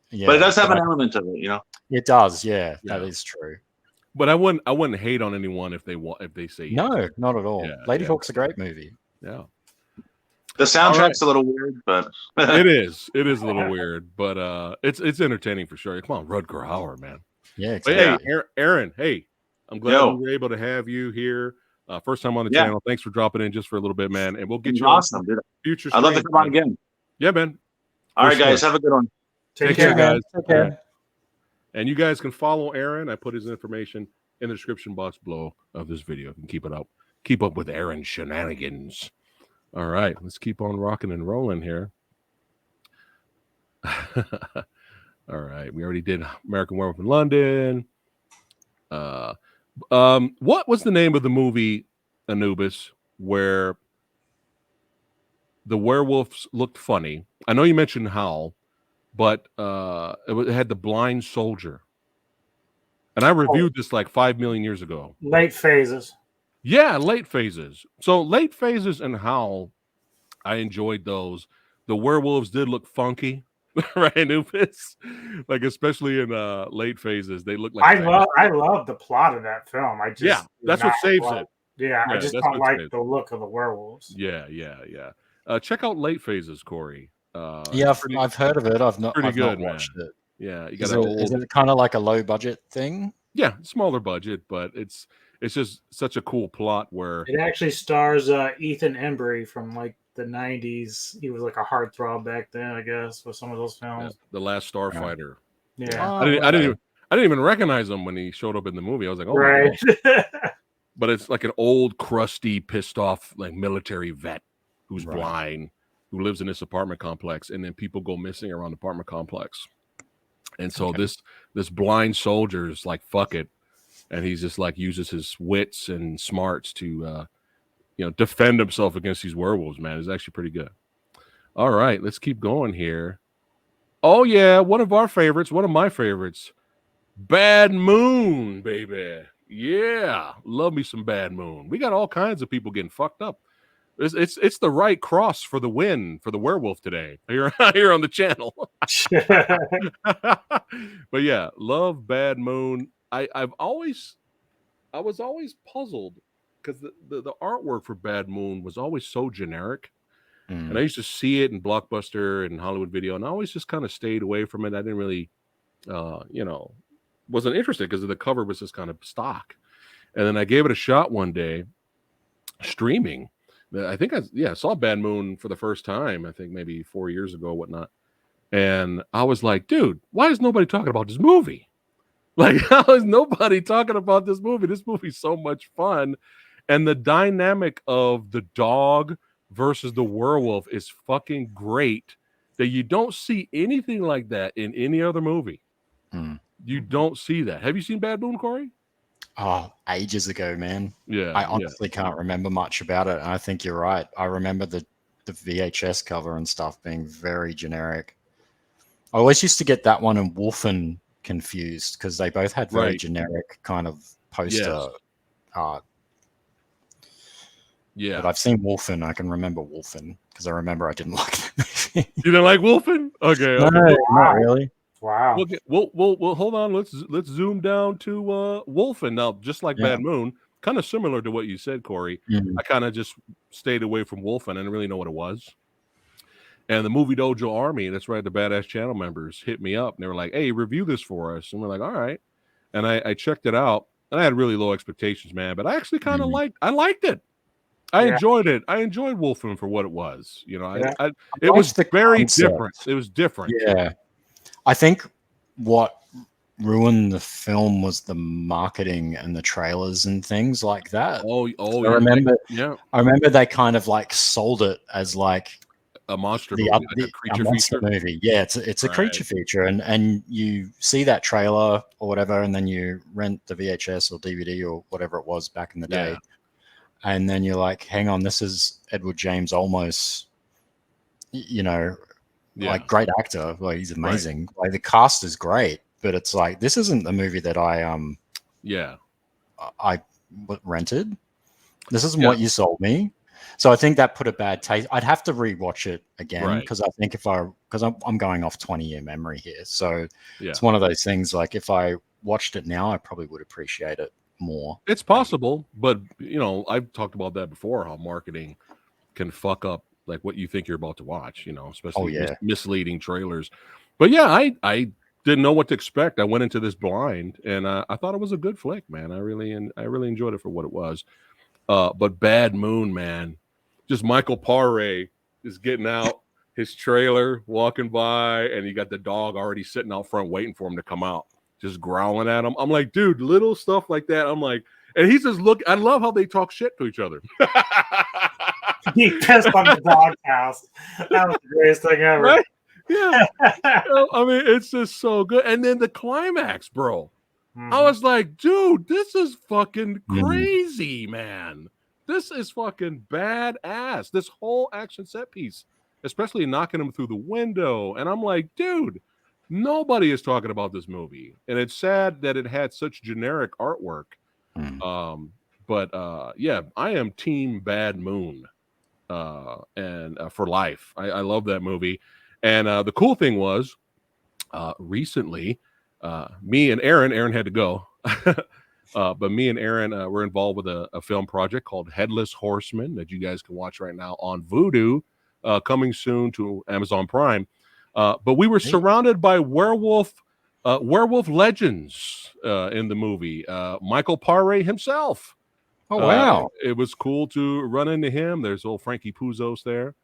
Yeah, but it does have an element of it, you know. It does. Yeah, that is true. But I wouldn't hate on anyone if they say yes. No, not at all. Yeah, Lady Hawk's a great movie. Yeah. The soundtrack's a little weird, but it is a little weird, but it's entertaining for sure. Come on, Rutger Hauer, man. Yeah, exactly. But hey, Aaron, hey, I'm glad we were able to have you here. First time on the channel. Thanks for dropping in just for a little bit, man. And we'll get you awesome, dude. Future. I'd love to come on again. Yeah, man. All right, guys, have a good one. Take care, guys. Take care. And you guys can follow Aaron. I put his information in the description box below of this video. You can keep up with Aaron's shenanigans. All right, let's keep on rocking and rolling here. All right, we already did American Werewolf in London. What was the name of the movie, Anubis, where the werewolves looked funny? I know you mentioned Howl, but it had the blind soldier. And I reviewed this like 5 million years ago. Late Phases. Yeah, Late Phases. So Late Phases and Howl, I enjoyed those. The werewolves did look funky, right, Anubis? Like especially in Late Phases, they look like I love the plot of that film. That's what saves it. Yeah, I just don't like the look of the werewolves. Yeah. Check out Late Phases, Corey. Yeah, I've heard of it. I've not watched it. Yeah, is it kind of like a low budget thing? Yeah, smaller budget, but it's just such a cool plot where it actually stars Ethan Embry from like the 90s. He was like a heartthrob back then, I guess, with some of those films. Yeah, The Last Starfighter. Yeah. I didn't even recognize him when he showed up in the movie. I was like, oh, right. But it's like an old, crusty, pissed off like military vet who's blind, who lives in this apartment complex, and then people go missing around the apartment complex. And so this blind soldier is like, fuck it. And he's just like uses his wits and smarts to, defend himself against these werewolves, man. It's actually pretty good. All right, let's keep going here. Oh, yeah, one of my favorites, Bad Moon, baby. Yeah, love me some Bad Moon. We got all kinds of people getting fucked up. It's the right cross for the win for the werewolf today here on the channel. But yeah, love Bad Moon. I was always puzzled because the artwork for Bad Moon was always so generic. And I used to see it in Blockbuster and Hollywood Video, and I always just kind of stayed away from it. I didn't really wasn't interested because the cover was just kind of stock. And then I gave it a shot one day streaming. I think I saw Bad Moon for the first time, I think maybe 4 years ago, whatnot. And I was like, dude, why is nobody talking about this movie? Like, how is nobody talking about this movie? This movie's so much fun. And the dynamic of the dog versus the werewolf is fucking great that you don't see anything like that in any other movie. You don't see that. Have you seen Bad Moon, Corey? Oh, ages ago, man. Yeah. I honestly can't remember much about it. And I think you're right. I remember the VHS cover and stuff being very generic. I always used to get that one and Wolfen confused because they both had very generic kind of poster art. Yeah. But I've seen Wolfen. I can remember Wolfen because I remember I didn't like that movie. You didn't like Wolfen? Okay. No, not really. Wow. Okay, well, hold on. Let's zoom down to Wolfen now. Just like Bad Moon, kind of similar to what you said, Corey. I kind of just stayed away from Wolfen. I didn't really know what it was. And the Movie Dojo Army, that's right, the Badass Channel members hit me up and they were like, "Hey, review this for us." And we're like, "All right." And I checked it out, and I had really low expectations, man. But I actually kind of liked it. I enjoyed it. I enjoyed Wolfen for what it was. It was very different. It was different. Yeah. I think what ruined the film was the marketing and the trailers and things like that. Oh, I remember, yeah, I remember they kind of like sold it as like a monster the movie, other like a creature monster feature. movie. Yeah, it's a Right. creature feature, and you see that trailer or whatever, and then you rent the VHS or DVD or whatever it was back in the day, and then you're like, hang on, this is Edward James Olmos, like great actor, like he's amazing. Like the cast is great, but it's like this isn't the movie that I rented. This isn't what you sold me. So I think that put a bad taste. I'd have to rewatch it again because I think because I'm going off 20-year memory here. So it's one of those things. Like if I watched it now, I probably would appreciate it more. It's possible, but I've talked about that before. How marketing can fuck up like what you think you're about to watch. Especially misleading trailers. But yeah, I didn't know what to expect. I went into this blind, and I thought it was a good flick, man. I really enjoyed it for what it was. But Bad Moon, man, just Michael Paré is getting out his trailer, walking by, and you got the dog already sitting out front waiting for him to come out, just growling at him. I'm like, dude, little stuff like that. I'm like, and he's just I love how they talk shit to each other. He pissed on the doghouse. That was the greatest thing ever. Right? Yeah. I mean, it's just so good. And then the climax, bro. I was like, dude, this is fucking crazy, man. This is fucking badass. This whole action set piece, especially knocking him through the window. And I'm like, dude, nobody is talking about this movie. And it's sad that it had such generic artwork. But I am team Bad Moon and for life. I love that movie. And the cool thing was recently, me and Aaron had to go, but me and Aaron were involved with a film project called Headless Horseman that you guys can watch right now on Vudu, coming soon to Amazon Prime. But we were surrounded by werewolf legends in the movie. Michael Paré himself. Oh wow! It was cool to run into him. There's old Frankie Puzos there.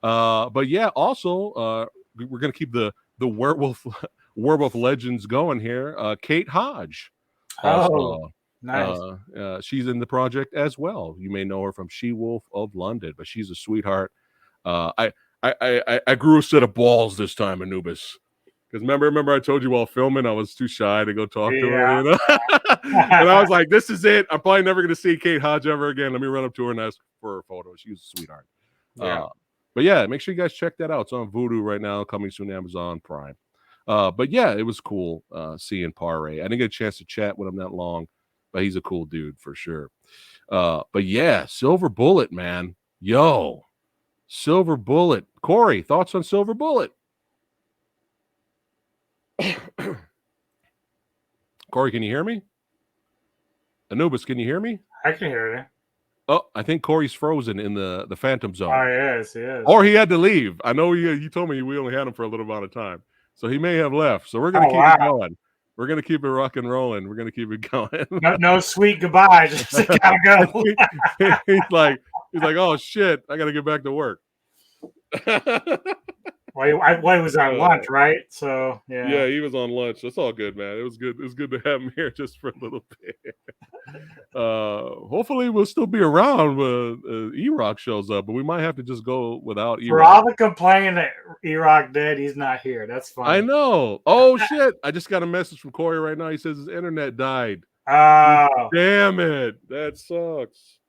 But yeah, also we're gonna keep the werewolf legends going here. Kate Hodge. Nice. She's in the project as well. You may know her from She-Wolf of London, but she's a sweetheart. I grew a set of balls this time, Anubis. Because remember I told you while filming I was too shy to go talk to her, and I was like, this is it. I'm probably never going to see Kate Hodge ever again. Let me run up to her and ask for her photo. She's a sweetheart. But yeah, make sure you guys check that out. It's on Vudu right now, coming soon to Amazon Prime. But yeah, it was cool seeing Paré. I didn't get a chance to chat with him that long, but he's a cool dude for sure. But yeah, Silver Bullet, man. Yo, Silver Bullet. Corey, thoughts on Silver Bullet? Corey, can you hear me? Anubis, can you hear me? I can hear you. Oh, I think Corey's frozen in the Phantom Zone. Oh, he is. Or he had to leave. I know you told me we only had him for a little amount of time. So he may have left. So we're going to keep it going. We're going to keep it rock and rolling. We're going to keep it going. No sweet goodbye. Just gotta go. he's like, oh, shit. I got to get back to work. Well, he was on lunch, right? So yeah, he was on lunch. That's all good, man. It was good. It was good to have him here just for a little bit. Hopefully, we'll still be around when E-Rock shows up, but we might have to just go without E-Rock. For all the complaining that E-Rock did, he's not here. That's fine. I know. Oh shit! I just got a message from Corey right now. He says his internet died. Oh, damn it! That sucks.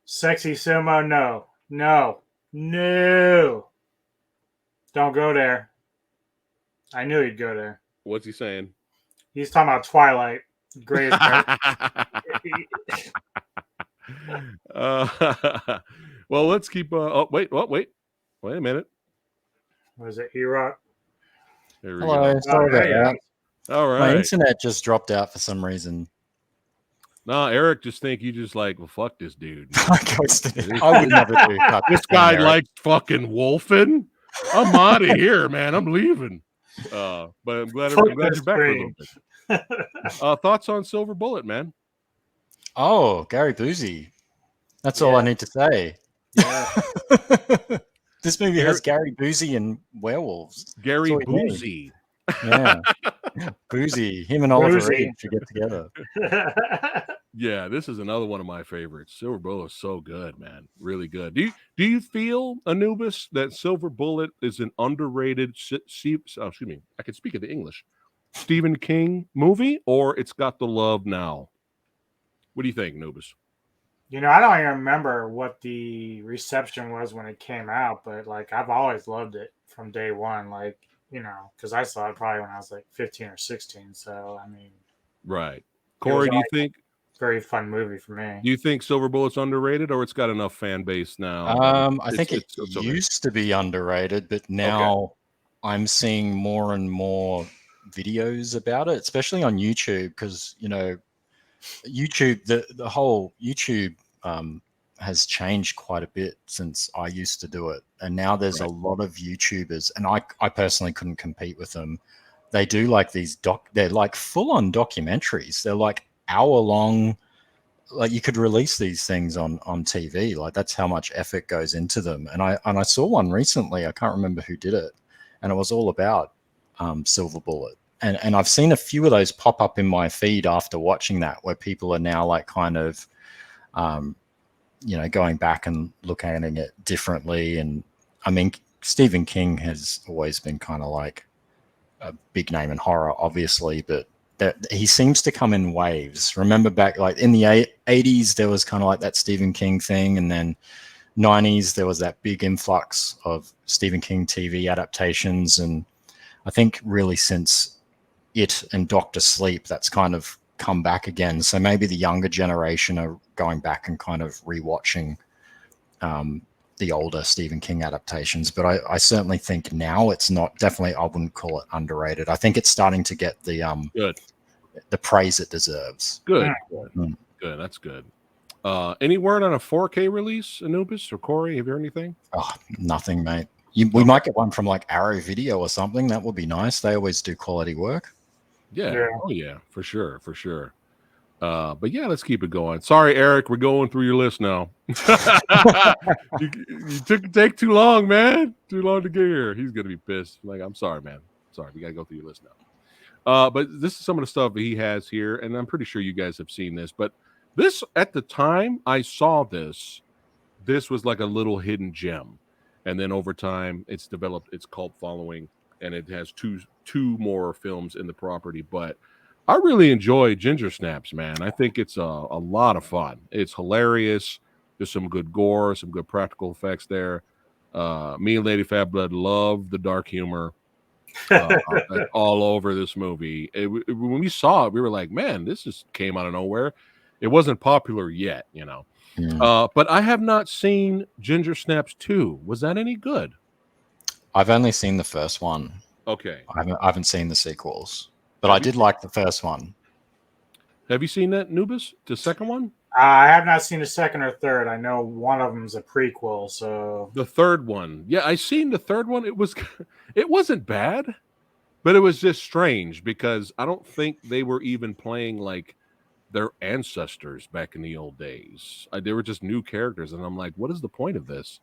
Sexy Sumo, no. Don't go there. I knew he'd go there. What's he saying? He's talking about Twilight. Greatest. Well, let's keep. Wait a minute. Was it E-Rock? Hello. Sorry about that. All right. My internet just dropped out for some reason. No, Eric just think you just like, well, fuck this dude. I would never do that. This guy likes fucking wolfing. I'm out of here, man. I'm leaving. But I'm glad you're back for a little bit. Thoughts on Silver Bullet, man? Oh, Gary Busey. That's all I need to say. Yeah. This movie has Gary Busey and werewolves. Gary Busey. Yeah. Boozy. Him and Oliver Boozy. Reed should get together. Yeah, this is another one of my favorites. Silver Bullet is so good, man. Really good. Do you feel, Anubis, that Silver Bullet is an underrated excuse me, I can speak of the English. Stephen King movie, or it's got the love now? What do you think, Anubis? You know, I don't even remember what the reception was when it came out, but like I've always loved it from day one. Like, you know, because I saw it probably when I was like 15 or 16. So I mean, Right. it was Corey, do you think very fun movie for me. Silver Bullet's underrated, or it's got enough fan base now? I think it it's okay. used to be underrated, but now I'm seeing more and more videos about it, especially on YouTube, because you know, YouTube, the whole YouTube has changed quite a bit since I used to do it, and now there's a lot of YouTubers, and I personally couldn't compete with them. They do like they're like full on documentaries. They're like hour long. Like you could release these things on TV. Like that's how much effort goes into them. And I saw one recently. I can't remember who did it, and it was all about Silver Bullet. And I've seen a few of those pop up in my feed after watching that, where people are now like kind of, you know, going back and looking at it differently. And I mean, Stephen King has always been kind of like a big name in horror, obviously, but that he seems to come in waves. Remember back like in the 80s, there was kind of like that Stephen King thing. And then 90s, there was that big influx of Stephen King TV adaptations. And I think really since It and Doctor Sleep, that's kind of come back again. So maybe the younger generation are going back and kind of rewatching the older Stephen King adaptations. But I certainly think now it's not, definitely I wouldn't call it underrated. I think it's starting to get the praise it deserves. Good. That's good. Any word on a 4K release, Anubis or Corey? Have you heard anything? Oh, nothing, mate. We might get one from like Arrow Video or something. That would be nice. They always do quality work. Yeah. Oh yeah, for sure. But yeah, let's keep it going. Sorry, Eric, we're going through your list now. you take too long, man. Too long to get here. He's gonna be pissed. Like, I'm sorry, man. Sorry, we gotta go through your list now. But this is some of the stuff that he has here, and I'm pretty sure you guys have seen this. But this, at the time I saw this was like a little hidden gem, and then over time, it's developed its cult following, and it has two more films in the property. But I really enjoy Ginger Snaps, man. I think it's a lot of fun. It's hilarious. There's some good gore, some good practical effects there. Me and Lady Fat Blood love the dark humor all over this movie. When we saw it, we were like, man, this just came out of nowhere. It wasn't popular yet, you know. But I have not seen Ginger Snaps 2. Was that any good? I've only seen the first one. Okay. I haven't seen the sequels. But I did like the first one. Have you seen that, Nubis? The second one? I have not seen the second or third. I know one of them's a prequel. So the third one, yeah, I seen the third one. It wasn't bad, but it was just strange because I don't think they were even playing like their ancestors back in the old days. They were just new characters, and I'm like, what is the point of this?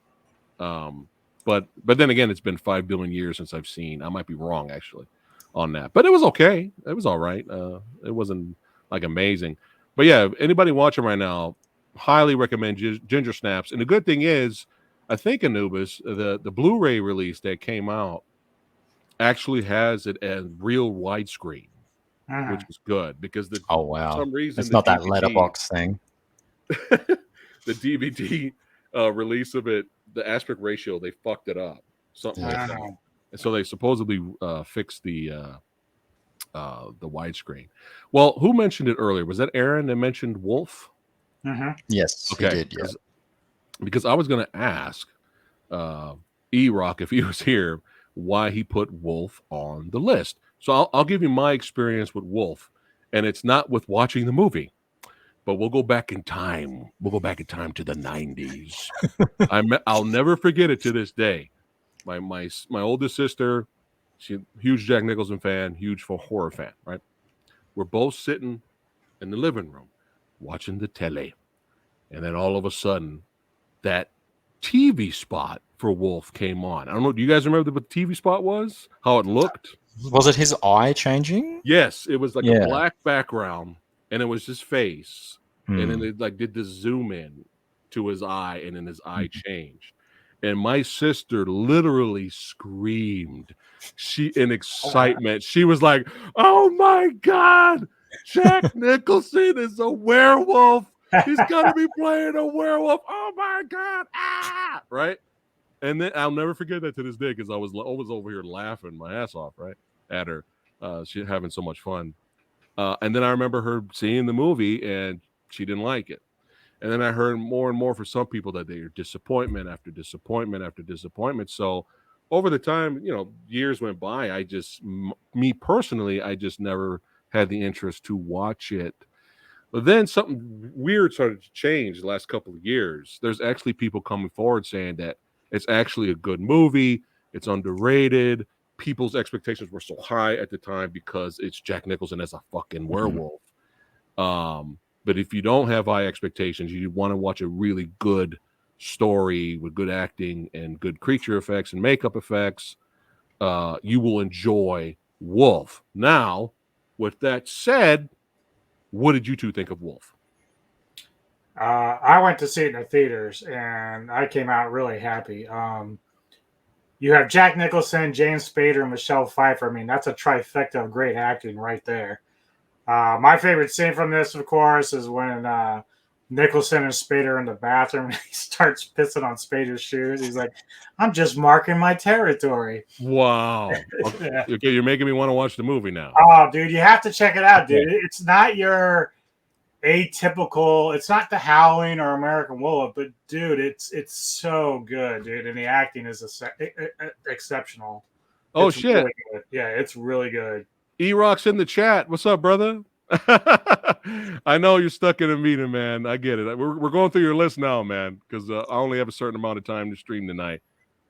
But then again, it's been 5 billion years since I've seen. I might be wrong actually on that, but it was okay. It was all right. It wasn't like amazing, but yeah, anybody watching right now, highly recommend Ginger Snaps. And the good thing is, I think Anubis, the Blu-ray release that came out actually has it as real widescreen, which is good because for some reason it's not that letterbox thing. The DVD release of it, the aspect ratio, they fucked it up, something like that. And so they supposedly fixed the widescreen. Well, who mentioned it earlier? Was that Aaron that mentioned Wolf? Yes, okay. He did. Yeah. Because I was going to ask E-Rock if he was here why he put Wolf on the list. So I'll give you my experience with Wolf, and it's not with watching the movie, but we'll go back in time. We'll go back in time to the 90s. I'll never forget it to this day. My oldest sister, she's a huge Jack Nicholson fan, huge horror fan, right? We're both sitting in the living room watching the telly. And then all of a sudden, that TV spot for Wolf came on. I don't know. Do you guys remember what the TV spot was? How it looked? Was it his eye changing? Yes, it was like a Yeah. black background, and it was his face, and then Hmm. it like did the zoom in to his eye, and then his eye changed. And my sister literally screamed. She in excitement. She was like, "Oh my god, Jack Nicholson is a werewolf. He's gonna be playing a werewolf. Oh my god, ah!" Right? And then I'll never forget that to this day because I was always over here laughing my ass off, right, at her. She having so much fun. And then I remember her seeing the movie and she didn't like it. And then I heard more and more for some people that they are disappointment after disappointment after disappointment. So over the time, years went by. Me personally, I just never had the interest to watch it. But then something weird started to change the last couple of years. There's actually people coming forward saying that it's actually a good movie. It's underrated. People's expectations were so high at the time because it's Jack Nicholson as a fucking werewolf. But if you don't have high expectations, you want to watch a really good story with good acting and good creature effects and makeup effects, you will enjoy Wolf. Now, with that said, what did you two think of Wolf? I went to see it in the theaters, and I came out really happy. You have Jack Nicholson, James Spader, and Michelle Pfeiffer. I mean, that's a trifecta of great acting right there. My favorite scene from this, of course, is when Nicholson and Spader are in the bathroom and he starts pissing on Spader's shoes. He's like, "I'm just marking my territory." Wow. Yeah. Okay, you're making me want to watch the movie now. Oh, dude, you have to check it out, dude. It's not your atypical. It's not The Howling or American Werewolf, but dude, it's so good, dude, and the acting is exceptional. Oh, It's shit. really good. Yeah, it's really good. E-Rock's in the chat. What's up, brother? I know you're stuck in a meeting, man. I get it. We're going through your list now, man, because I only have a certain amount of time to stream tonight.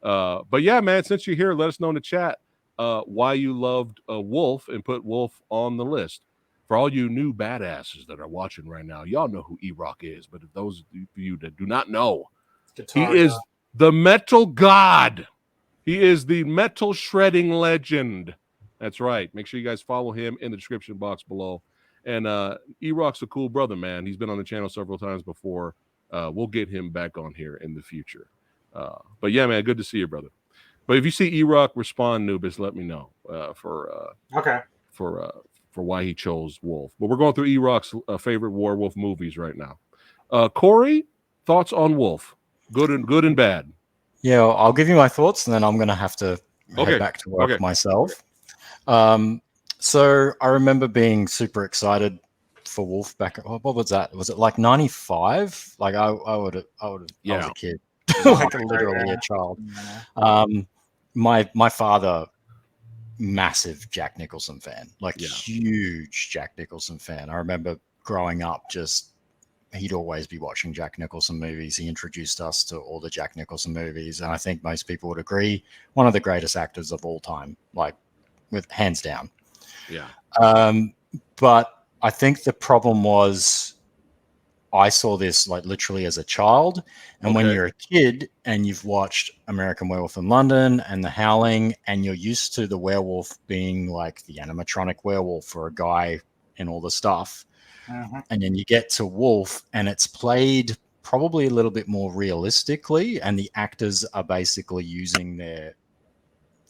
But yeah, man, since you're here, let us know in the chat why you loved Wolf and put Wolf on the list. For all you new badasses that are watching right now, y'all know who E-Rock is. But if those of you that do not know, he is the metal god. He is the metal shredding legend. That's right. Make sure you guys follow him in the description box below. And E-Rock's a cool brother, man. He's been on the channel several times before. We'll get him back on here in the future. But yeah, man, good to see you, brother. But if you see E-Rock respond, Nubis, let me know for why he chose Wolf. But we're going through E-Rock's favorite werewolf movies right now. Corey, thoughts on Wolf? Good and bad. Yeah, I'll give you my thoughts, and then I'm going to have to head back to work myself. So I remember being super excited for Wolf back. What was that? Was it like 95? Like I was a kid, like literally a child. My father, massive Jack Nicholson fan, huge Jack Nicholson fan. I remember growing up, he'd always be watching Jack Nicholson movies. He introduced us to all the Jack Nicholson movies, and I think most people would agree, one of the greatest actors of all time, like with hands down. Yeah. But I think the problem was I saw this like literally as a child, and when you're a kid and you've watched American Werewolf in London and The Howling, and you're used to the werewolf being like the animatronic werewolf or a guy in all the stuff, and then you get to Wolf and it's played probably a little bit more realistically, and the actors are basically using their,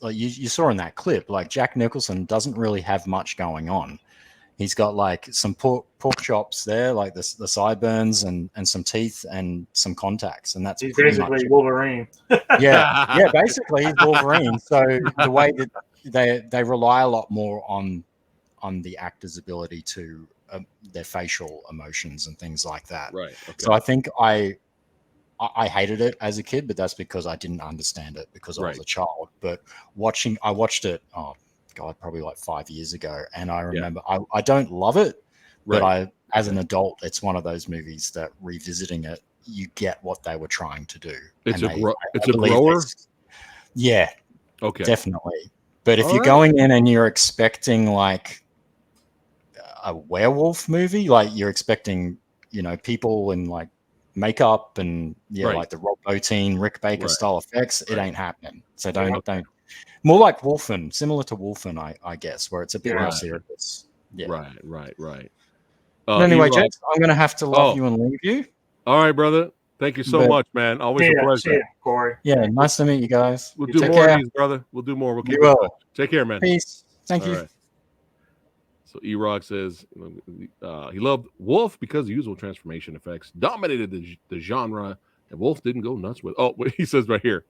like you saw in that clip, like Jack Nicholson doesn't really have much going on. He's got like some pork chops there, like the sideburns and some teeth and some contacts, and that's basically much Wolverine. yeah, basically he's Wolverine. So the way that they rely a lot more on the actor's ability to their facial emotions and things like that. Right. Okay. So I think I hated it as a kid, but that's because I didn't understand it because I was a child. But I watched it, oh God, probably like 5 years ago. And I remember I don't love it, but as an adult, it's one of those movies that revisiting it, you get what they were trying to do. It's a grower? Yeah. Okay. Definitely. But if you're going in and you're expecting like a werewolf movie, like you're expecting, people in like makeup and like the Rob Bottin, Rick Baker style effects, it ain't happening. So don't More like Wolfen, similar to Wolfen, I guess, where it's a bit more Right. serious. Yeah. Right. Anyway, E-Rock- James, I'm going to have to love you and leave you. All right, brother. Thank you so But- much, man. Always a See pleasure. ya, Corey. Yeah, nice to meet you guys. We'll You do take more care. of these, brother. We'll do more. We'll keep We in will. touch. Take care, man. Peace. Thank All you. right. So E-Rock says he loved Wolf because the usual transformation effects dominated the genre, and Wolf didn't go nuts with. Oh, he says right here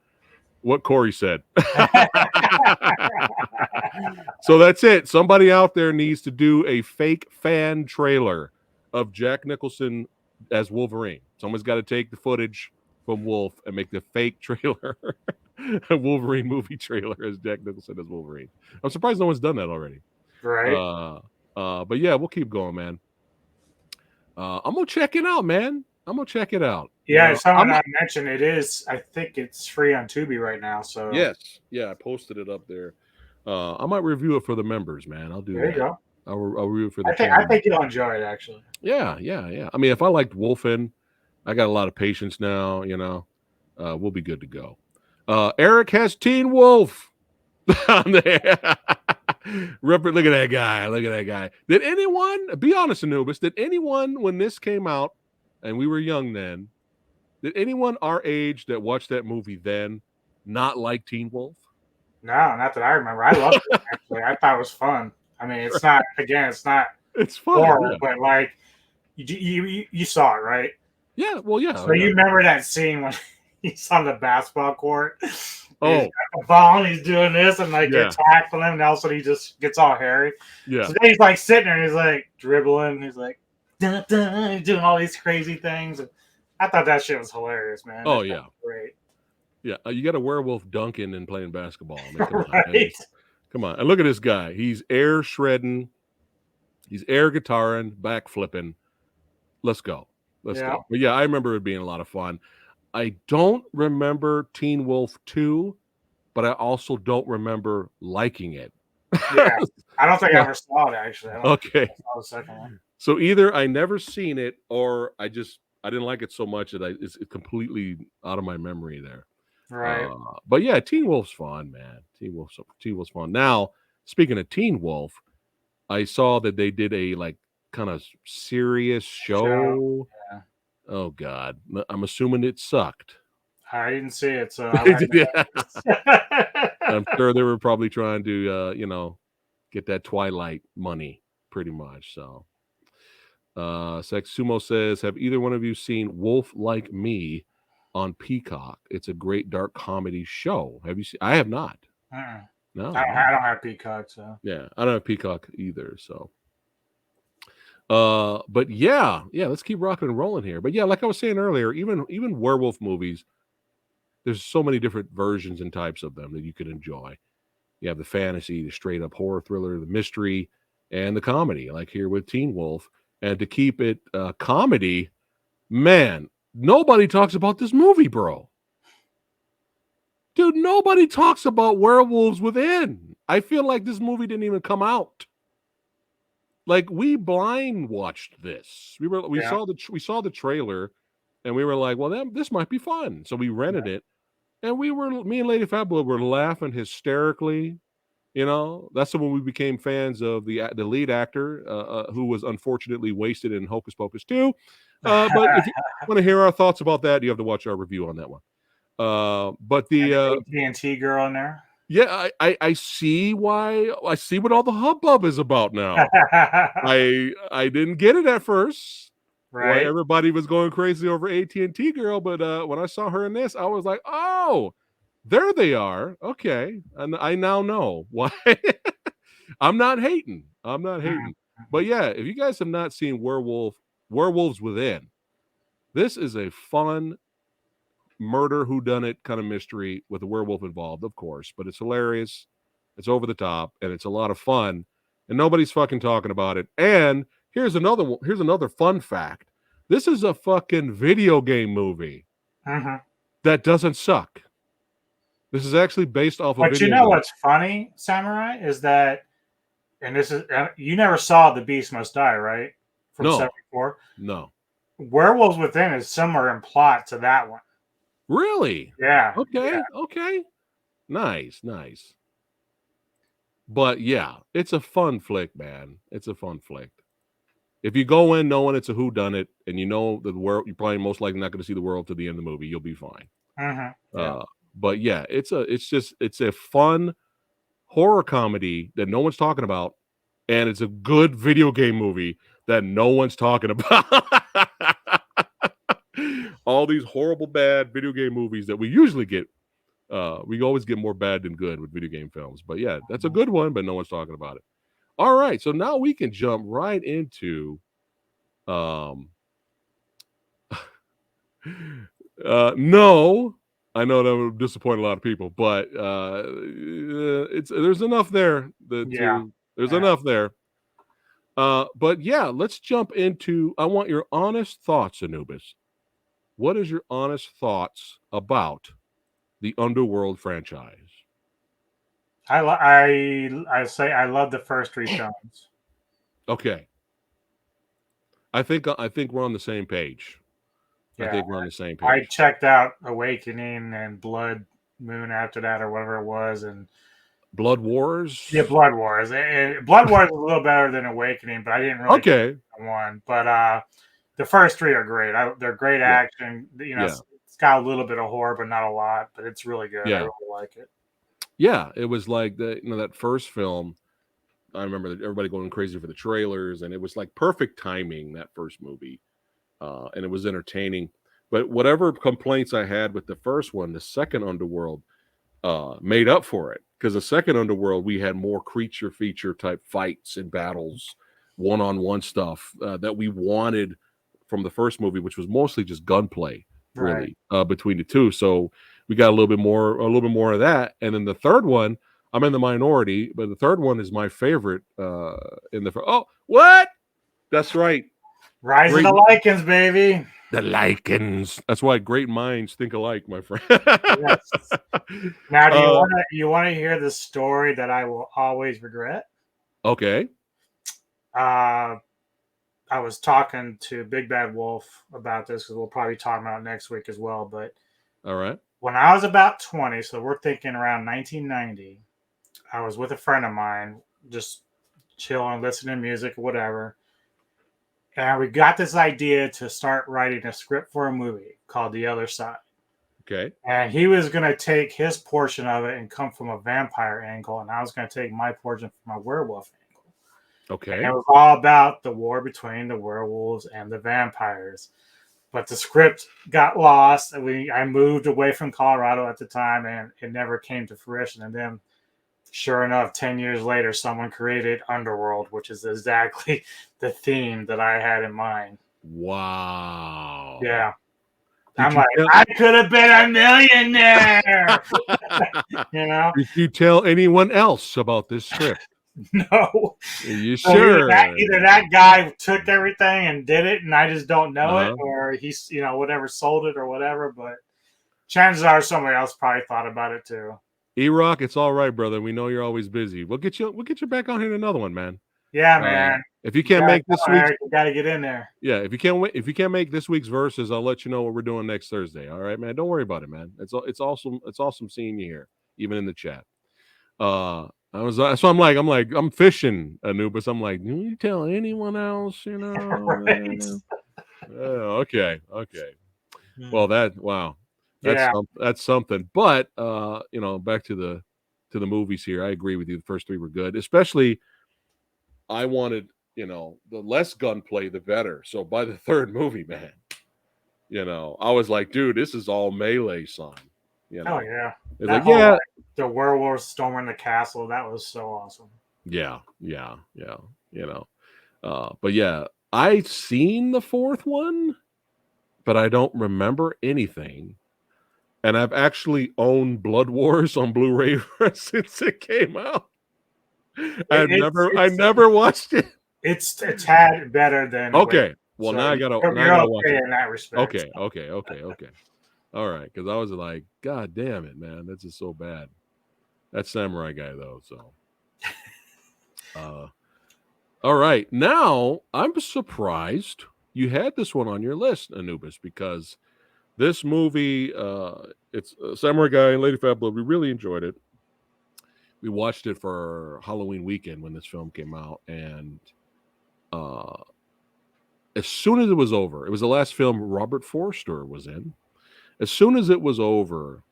what Corey said. So that's it. Somebody out there needs to do a fake fan trailer of Jack Nicholson as Wolverine. Someone's got to take the footage from Wolf and make the fake trailer, a Wolverine movie trailer as Jack Nicholson as Wolverine. I'm surprised no one's done that already. Right. But yeah, we'll keep going, man. I'm gonna check it out, man. I'm gonna check it out. Yeah, someone I mentioned it is. I think it's free on Tubi right now. So yes, yeah, I posted it up there. I might review it for the members, man. I'll do there that. you go. I'll review it for the. I think you'll enjoy it actually. Yeah. I mean, if I liked Wolfen, I got a lot of patience now. You know, we'll be good to go. Eric has Teen Wolf. On there. Look at that guy. Look at that guy. Did anyone, be honest, Anubis, did anyone, when this came out and we were young then, did anyone our age that watched that movie then not like Teen Wolf? No, not that I remember. I loved it, actually. I thought it was fun. I mean, it's not, again, it's not It's fun. horror, Yeah. but like, you saw it, right? Yeah, well, yeah. So you remember that scene when he's on the basketball court? Oh. He's got the ball and he's doing this and like Yeah. gets tackling him and all of a sudden he just gets all hairy. Yeah. So then he's like sitting there and he's like dribbling and he's like dun, dun, he's doing all these crazy things. And I thought that shit was hilarious, man. Oh, That yeah. was great. Yeah. You got a werewolf dunking and playing basketball. I mean, come on, Right. man. Come on. And look at this guy. He's air shredding. He's air guitaring, back flipping. Let's go. Let's go. But yeah, I remember it being a lot of fun. I don't remember Teen Wolf 2, but I also don't remember liking it. Yeah. I don't think I ever saw it actually. I don't think Okay. I saw the second one. So either I never seen it or I didn't like it so much that it's completely out of my memory there. Right. But yeah, Teen Wolf's fun, man. Teen Wolf's fun. Now, speaking of Teen Wolf, I saw that they did a like kind of serious show. Yeah. Oh God, I'm assuming it sucked. I didn't see it, so I'm sure they were probably trying to get that Twilight money, pretty much. So, Sex Sumo says, have either one of you seen Wolf Like Me on Peacock? It's a great dark comedy show. Have you seen? I have not. No, I don't have Peacock, so yeah, I don't have Peacock either. So, but yeah, let's keep rocking and rolling here. But yeah, like I was saying earlier, even werewolf movies, there's so many different versions and types of them that you could enjoy. You have the fantasy, the straight up horror thriller, the mystery, and the comedy, like here with Teen Wolf. And to keep it comedy, man, nobody talks about this movie, bro. Dude, nobody talks about Werewolves Within. I feel like this movie didn't even come out. Like we blind watched this. We saw the trailer, and we were like, well, this might be fun. So we rented it, and me and Lady Fabula were laughing hysterically. You know, that's when we became fans of the lead actor, who was unfortunately wasted in Hocus Pocus 2. But if you want to hear our thoughts about that, you have to watch our review on that one. But the AT&T girl in there. Yeah, I see why. I see what all the hubbub is about now. I didn't get it at first. Right. Why everybody was going crazy over AT&T girl, but when I saw her in this, I was like, oh, there they are. Okay, and I now know why. I'm not hating. But yeah, if you guys have not seen Werewolves Within, this is a fun murder whodunit kind of mystery with a werewolf involved, of course, but it's hilarious, it's over the top, and it's a lot of fun, and nobody's fucking talking about it. And here's another fun fact: this is a fucking video game movie that doesn't suck. This is actually based off of. But you know what's funny, Samurai, is that, and this is, you never saw The Beast Must Die, right? From 74. No. Werewolves Within is similar in plot to that one. Really? Yeah. Okay. Yeah. Okay. Nice. But yeah, it's a fun flick, man. It's a fun flick. If you go in knowing it's a whodunit and you know the world, you're probably most likely not going to see the world to the end of the movie. You'll be fine. Yeah. But yeah, it's a fun horror comedy that no one's talking about, and it's a good video game movie that no one's talking about. All these horrible bad video game movies that we usually get, we always get more bad than good with video game films. But yeah, that's a good one, but no one's talking about it. All right, so now we can jump right into no, I know that would disappoint a lot of people, but there's enough there. There's enough there. But yeah, let's jump into. I want your honest thoughts, Anubis. What is your honest thoughts about the Underworld franchise? I say I love the first 3 films. Okay, I think we're on the same page. Yeah, I think we're on the same page. I checked out Awakening and Blood Moon after that, or whatever it was, and Blood Wars. Yeah, Blood Wars. Blood Wars is a little better than Awakening, but I didn't really Okay. one. But the first 3 are great. They're great action. You know, it's got a little bit of horror, but not a lot. But it's really good. Yeah. I really like it. Yeah, it was like that first film. I remember everybody going crazy for the trailers, and it was like perfect timing, that first movie, and it was entertaining. But whatever complaints I had with the first one, the second Underworld made up for it, because the second Underworld we had more creature feature type fights and battles, one-on-one stuff that we wanted from the first movie, which was mostly just gunplay, really, between the two. So we got a little bit more of that, and then the third one, I'm in the minority, but the third one is my favorite. What? That's right. Rise of the Lycans, baby. The Lycans. That's why great minds think alike, my friend. Yes. Now, do you want to hear the story that I will always regret? Okay. I was talking to Big Bad Wolf about this, because we'll probably talk about it next week as well. But all right, when I was about 20, so we're thinking around 1990, I was with a friend of mine, just chilling, listening to music, whatever. And we got this idea to start writing a script for a movie called The Other Side. Okay. And he was going to take his portion of it and come from a vampire angle, and I was going to take my portion from a werewolf angle. Okay. And it was all about the war between the werewolves and the vampires. But the script got lost. I moved away from Colorado at the time, and it never came to fruition. And then, sure enough, 10 years later, someone created Underworld, which is exactly the theme that I had in mind. Wow. Yeah. I'm like, I could have been a millionaire. You know? Did you tell anyone else about this script? No. Are you sure? Either that guy took everything and did it, and I just don't know it, or he's, whatever, sold it or whatever. But chances are somebody else probably thought about it too. E-Rock, it's all right, brother. We know you're always busy. We'll get you back on here in another one, man. Yeah, man. If you can't make this week, you got to get in there. Yeah, if you can't make this week's verses, I'll let you know what we're doing next Thursday. All right, man. Don't worry about it, man. It's awesome. It's awesome seeing you here, even in the chat. I'm fishing, Anubis. I'm like, do you tell anyone else? Right. Okay. Well, that's something. But back to the movies here. I agree with you. The first 3 were good, especially. I wanted, the less gunplay, the better. So by the third movie, man, I was like, dude, this is all melee, son. Oh yeah. It's like, the werewolves storming the castle. That was so awesome. Yeah. But yeah, I've seen the fourth one, but I don't remember anything. And I've actually owned Blood Wars on Blu-ray since it came out. I never watched it. It's a tad better than. Okay. Well, so now I gotta watch it in that respect. Okay. All right, because I was like, God damn it, man, this is so bad. That's Samurai Guy though, so. All right, now I'm surprised you had this one on your list, Anubis, because This movie, it's Samurai Guy and Lady Fat Blood. We really enjoyed it. We watched it for Halloween weekend when this film came out, and as soon as it was over, it was the last film Robert Forster was in. As soon as it was over,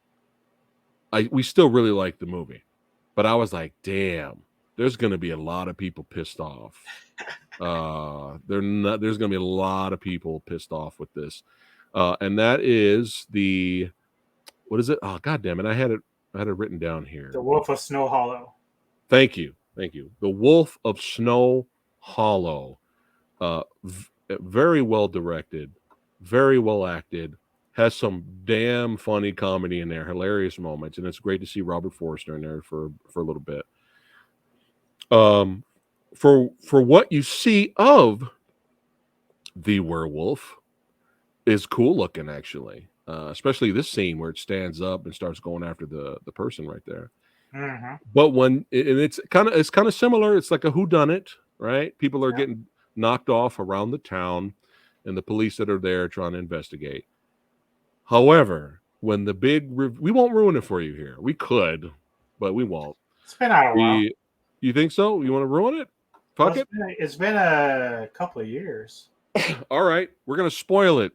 we still really liked the movie, but I was like, damn, there's going to be a lot of people pissed off. There's going to be a lot of people pissed off with this. And that is what is it? Oh, God damn it. I had it written down here. The Wolf of Snow Hollow. Thank you. The Wolf of Snow Hollow. Very well directed, very well acted, has some damn funny comedy in there, hilarious moments, and it's great to see Robert Forster in there for a little bit. For what you see of the werewolf is cool looking, actually, especially this scene where it stands up and starts going after the person right there. Mm-hmm. But it's kind of similar. It's like a whodunit, right? People are getting knocked off around the town, and the police that are there trying to investigate. However, when the big we won't ruin it for you here. We could, but we won't. It's been out a while. You think so? You want to ruin it? Fuck it. It's been a couple of years. All right, we're gonna spoil it.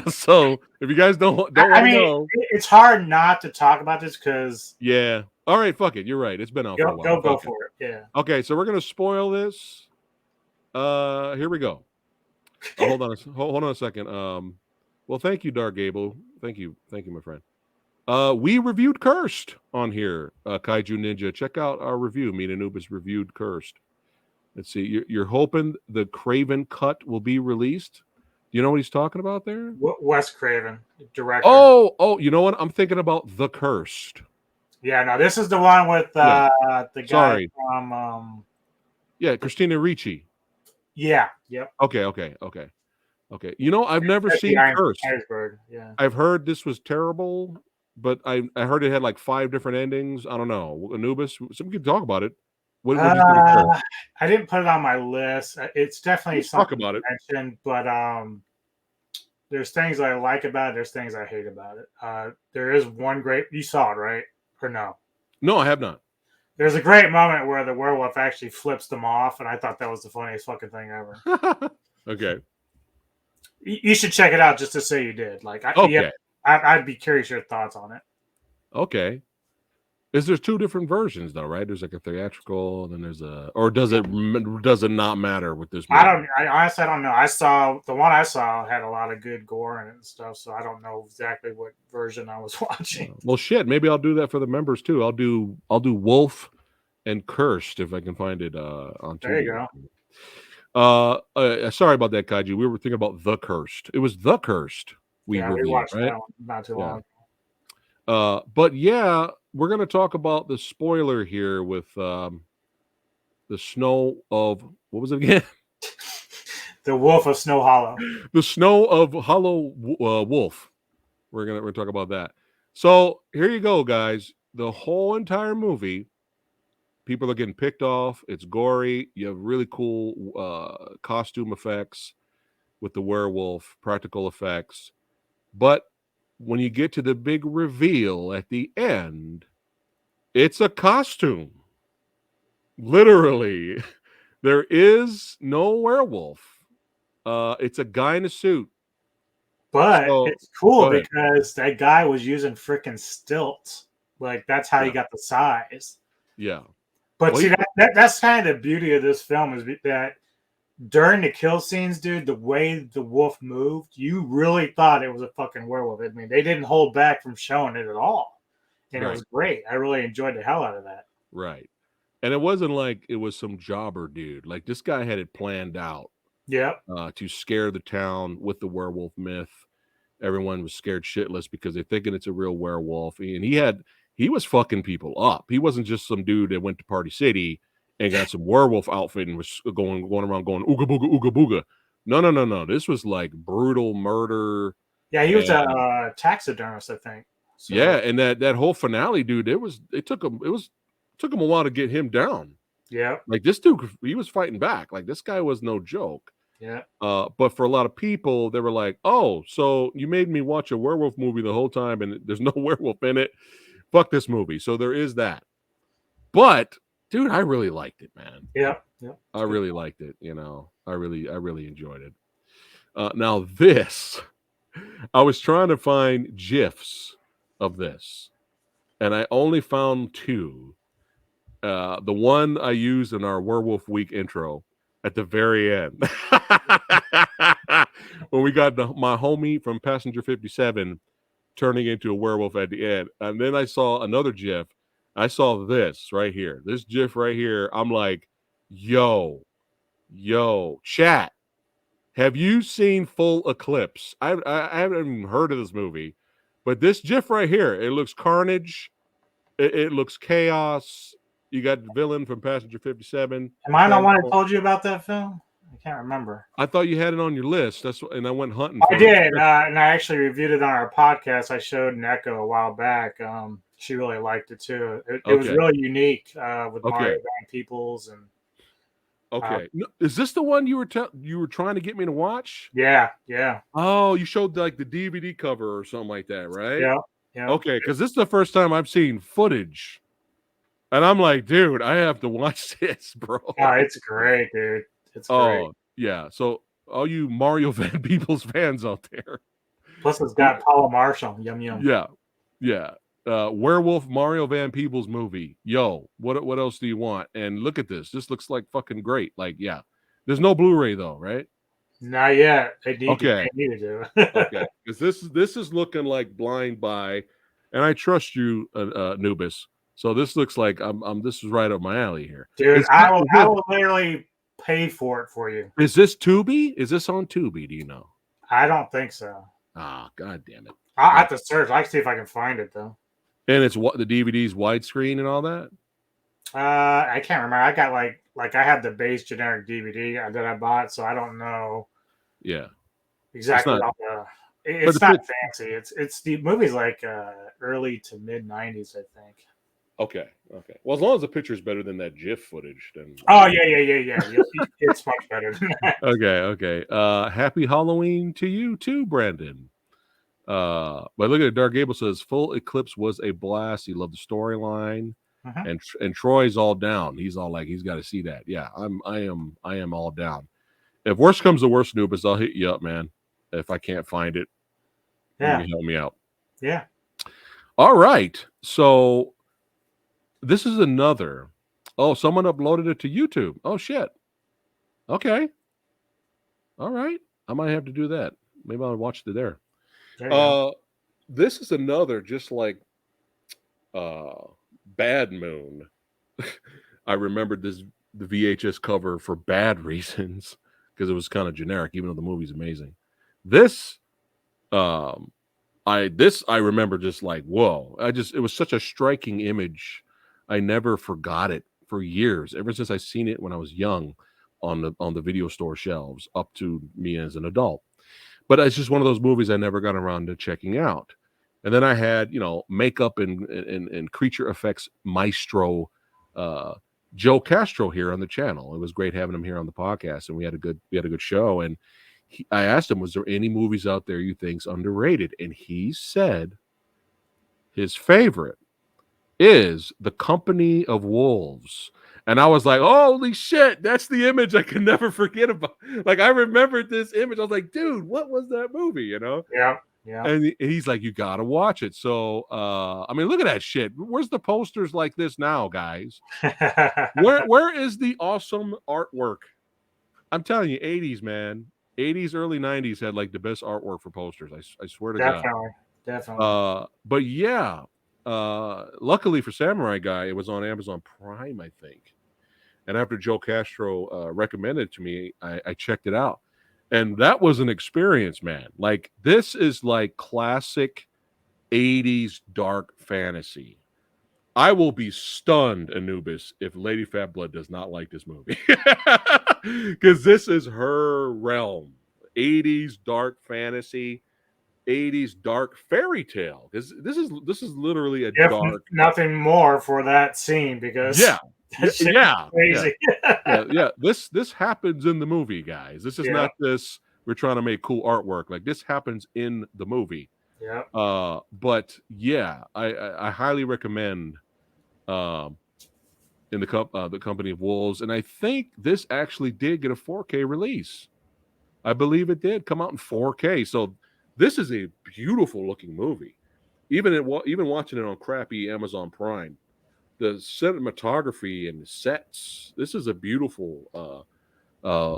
So if you guys don't want to know, it's hard not to talk about this because yeah. All right, fuck it. You're right. It's been out for a while. Go for it. Yeah. Okay, so we're gonna spoil this. Here we go. Oh, hold on a second. Well, thank you, Dark Gable. Thank you, my friend. We reviewed Cursed on here, Kaiju Ninja. Check out our review. Me and Anubis reviewed Cursed. Let's see. You're hoping the Craven cut will be released. Do you know what he's talking about there? Wes Craven, director. Oh, you know what? I'm thinking about The Cursed. Yeah, no, this is the one with the guy from Christina Ricci. Yeah. Yep. Okay. You know, I've never seen Cursed. Yeah. I've heard this was terrible, but I heard it had like 5 different endings. I don't know. Anubis, somebody could talk about it. What do you think of Cursed? I didn't put it on my list. It's definitely something talk about it. Mentioned, but there's things I like about it. There's things I hate about it. There is one great. You saw it, right? Or no? No, I have not. There's a great moment where the werewolf actually flips them off, and I thought that was the funniest fucking thing ever. Okay. You should check it out just to say you did. Like, I'd be curious your thoughts on it. Okay. There's 2 different versions though, right? There's like a theatrical, and then there's or does it not matter with this movie? I honestly don't know. The one I saw had a lot of good gore in it and stuff, so I don't know exactly what version I was watching. Well, shit, maybe I'll do that for the members too. I'll do Wolf and Cursed if I can find it on TV. There you go. Sorry about that, Kaiju. We were thinking about The Cursed. It was The Cursed we reviewed, watched right? that one not too long. But yeah, we're going to talk about the spoiler here with the snow of, what was it again? The Wolf of Snow Hollow. The Snow of Hollow Wolf. We're going to talk about that. So here you go, guys. The whole entire movie, people are getting picked off. It's gory. You have really cool costume effects with the werewolf, practical effects. But when you get to the big reveal at the end, it's a costume. Literally. There is no werewolf. It's a guy in a suit. But it's cool because that guy was using freaking stilts. Like, that's how he got the size. Yeah. But see, that's kind of the beauty of this film is that during the kill scenes, dude, the way the wolf moved, you really thought it was a fucking werewolf. I mean, they didn't hold back from showing it at all. And it was great. I really enjoyed the hell out of that. Right. And it wasn't like it was some jobber dude. Like, this guy had it planned out. Yep. To scare the town with the werewolf myth. Everyone was scared shitless because they're thinking it's a real werewolf. And he was fucking people up. He wasn't just some dude that went to Party City and got some werewolf outfit and was going around going ooga booga ooga booga. No. This was like brutal murder. Yeah, he was a taxidermist, I think. So. Yeah, and that whole finale, dude, it took him a while to get him down. Yeah. Like, this dude, he was fighting back. Like, this guy was no joke. Yeah. But for a lot of people, they were like, "Oh, so you made me watch a werewolf movie the whole time, and there's no werewolf in it. Fuck this movie." So there is that. But dude, I really liked it, man. Yep. Yep. I really liked it. You know, I really enjoyed it. Now this, I was trying to find gifs of this, and I only found two. The one I used in our Werewolf Week intro at the very end, when we got my homie from Passenger 57 turning into a werewolf at the end, and then I saw another GIF. I saw this right here. This GIF right here. I'm like, yo, chat. Have you seen Full Eclipse? I haven't even heard of this movie, but this GIF right here, it looks carnage. It looks chaos. You got the villain from Passenger 57. Am I the one that told you about that film? I can't remember. I thought you had it on your list. And I went hunting. I did, and I actually reviewed it on our podcast. I showed Neko a while back. She really liked it too. It was really unique with Mario Van Peebles and. Okay, is this the one you were trying to get me to watch? Yeah, yeah. Oh, you showed like the DVD cover or something like that, right? Yeah, yeah. Okay, because this is the first time I've seen footage, and I'm like, dude, I have to watch this, bro. Oh, it's great, dude. It's great. Oh, yeah. So, all you Mario Van Peebles fans out there. Plus, it's got Paula Marshall. Yum yum. Yeah, yeah. Werewolf Mario Van Peebles movie. Yo, what else do you want? And look at this. This looks like fucking great. Like, yeah. There's no Blu-ray though, right? Not yet. They need to do. Okay. Because this is looking like Blind Buy, and I trust you, Anubis. So this looks like this is right up my alley here. Dude, I will literally pay for it for you. Is this Tubi? Is this on Tubi? Do you know? I don't think so. Ah, god damn it. I'll have to search. I can see if I can find it though. And it's what the DVD's widescreen and all that? I can't remember. I got like I had the base generic DVD that I bought, so I don't know. Yeah. Exactly. It's not fancy. It's the movie's like early to mid 90s, I think. Okay. Well, as long as the picture's better than that GIF footage, then. Oh yeah. It's much better than that. Okay. Happy Halloween to you too, Brandon. But look at it. Dark Gable says Full Eclipse was a blast. He loved the storyline, and Troy's all down. He's all like, he's got to see that. Yeah, I am all down. If worst comes to worst, Nubis, I'll hit you up, man. If I can't find it, you can help me out. Yeah. All right. So this is another. Oh, someone uploaded it to YouTube. Oh shit. Okay. All right. I might have to do that. Maybe I'll watch it there. This is another just like Bad Moon. I remembered the VHS cover for bad reasons because it was kind of generic, even though the movie's amazing. This I remember just like, whoa. It was such a striking image. I never forgot it for years, ever since I seen it when I was young on the video store shelves up to me as an adult. But it's just one of those movies I never got around to checking out. And then I had, makeup and creature effects maestro Joe Castro here on the channel. It was great having him here on the podcast, and we had a good show. And I asked him, was there any movies out there you think's underrated? And he said his favorite is The Company of Wolves. And I was like, holy shit, that's the image I can never forget about. Like, I remembered this image. I was like, dude, what was that movie, Yeah. And he's like, you got to watch it. So, I mean, look at that shit. Where's the posters like this now, guys? Where is the awesome artwork? I'm telling you, 80s, man. 80s, early 90s had like the best artwork for posters. I swear to God. Definitely. But yeah. Luckily for Samurai Guy, it was on Amazon Prime, I think. And after Joe Castro recommended it to me, I checked it out. And that was an experience, man. Like, this is like classic 80s dark fantasy. I will be stunned, Anubis, if Lady Fat Blood does not like this movie. Because this is her realm. 80s dark fantasy. 80s dark fairy tale, because this is literally a dark, nothing more for that scene, because Crazy. This happens in the movie, guys. This is not this. We're trying to make cool artwork. Like this happens in the movie. Yeah. But yeah, I highly recommend in the Company of Wolves, and I think this actually did get a 4K release. I believe it did come out in 4K. So this is a beautiful looking movie. Even watching it on crappy Amazon Prime, the cinematography and the sets. This is a beautiful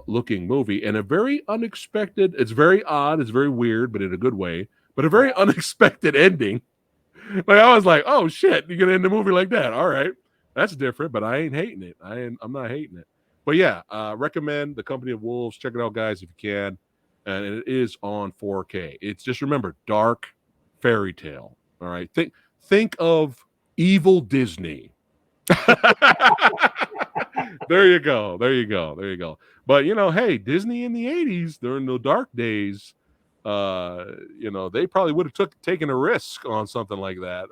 looking movie and a very unexpected. It's very odd. It's very weird, but in a good way. But a very unexpected ending. Like I was like, oh shit, you're gonna end the movie like that? All right, that's different, but I ain't hating it. I'm not hating it. But yeah, recommend The Company of Wolves. Check it out, guys, if you can. And it is on 4K. It's just remember, dark fairy tale. All right, think of evil Disney. There you go. But hey, Disney in the 80s during the dark days, they probably would have taken a risk on something like that.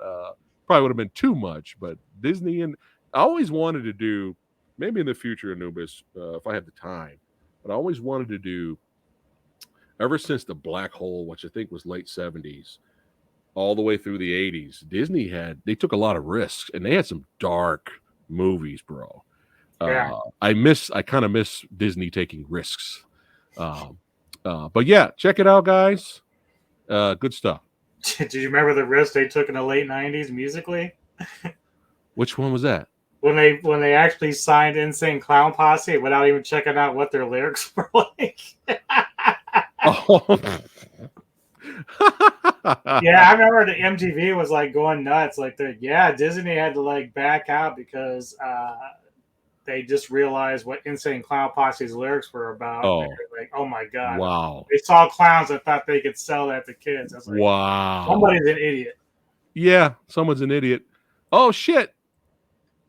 Probably would have been too much, but Disney I always wanted to do, maybe in the future, Anubis, if I had the time, but I always wanted to do, ever since the Black Hole, which I think was late 70s, all the way through the 80s, Disney they took a lot of risks, and they had some dark movies, bro. I kind of miss Disney taking risks. But yeah, check it out, guys. Good stuff. Did you remember the risk they took in the late 90s musically? Which one was that? When they actually signed Insane Clown Posse without even checking out what their lyrics were like. Oh. Yeah, I remember the MTV was like going nuts. Like Disney had to like back out because they just realized what Insane Clown Posse's lyrics were about. Oh. Like, oh my god! Wow! They saw clowns that thought they could sell that to kids. I was like, wow! Somebody's an idiot. Yeah, someone's an idiot. Oh shit!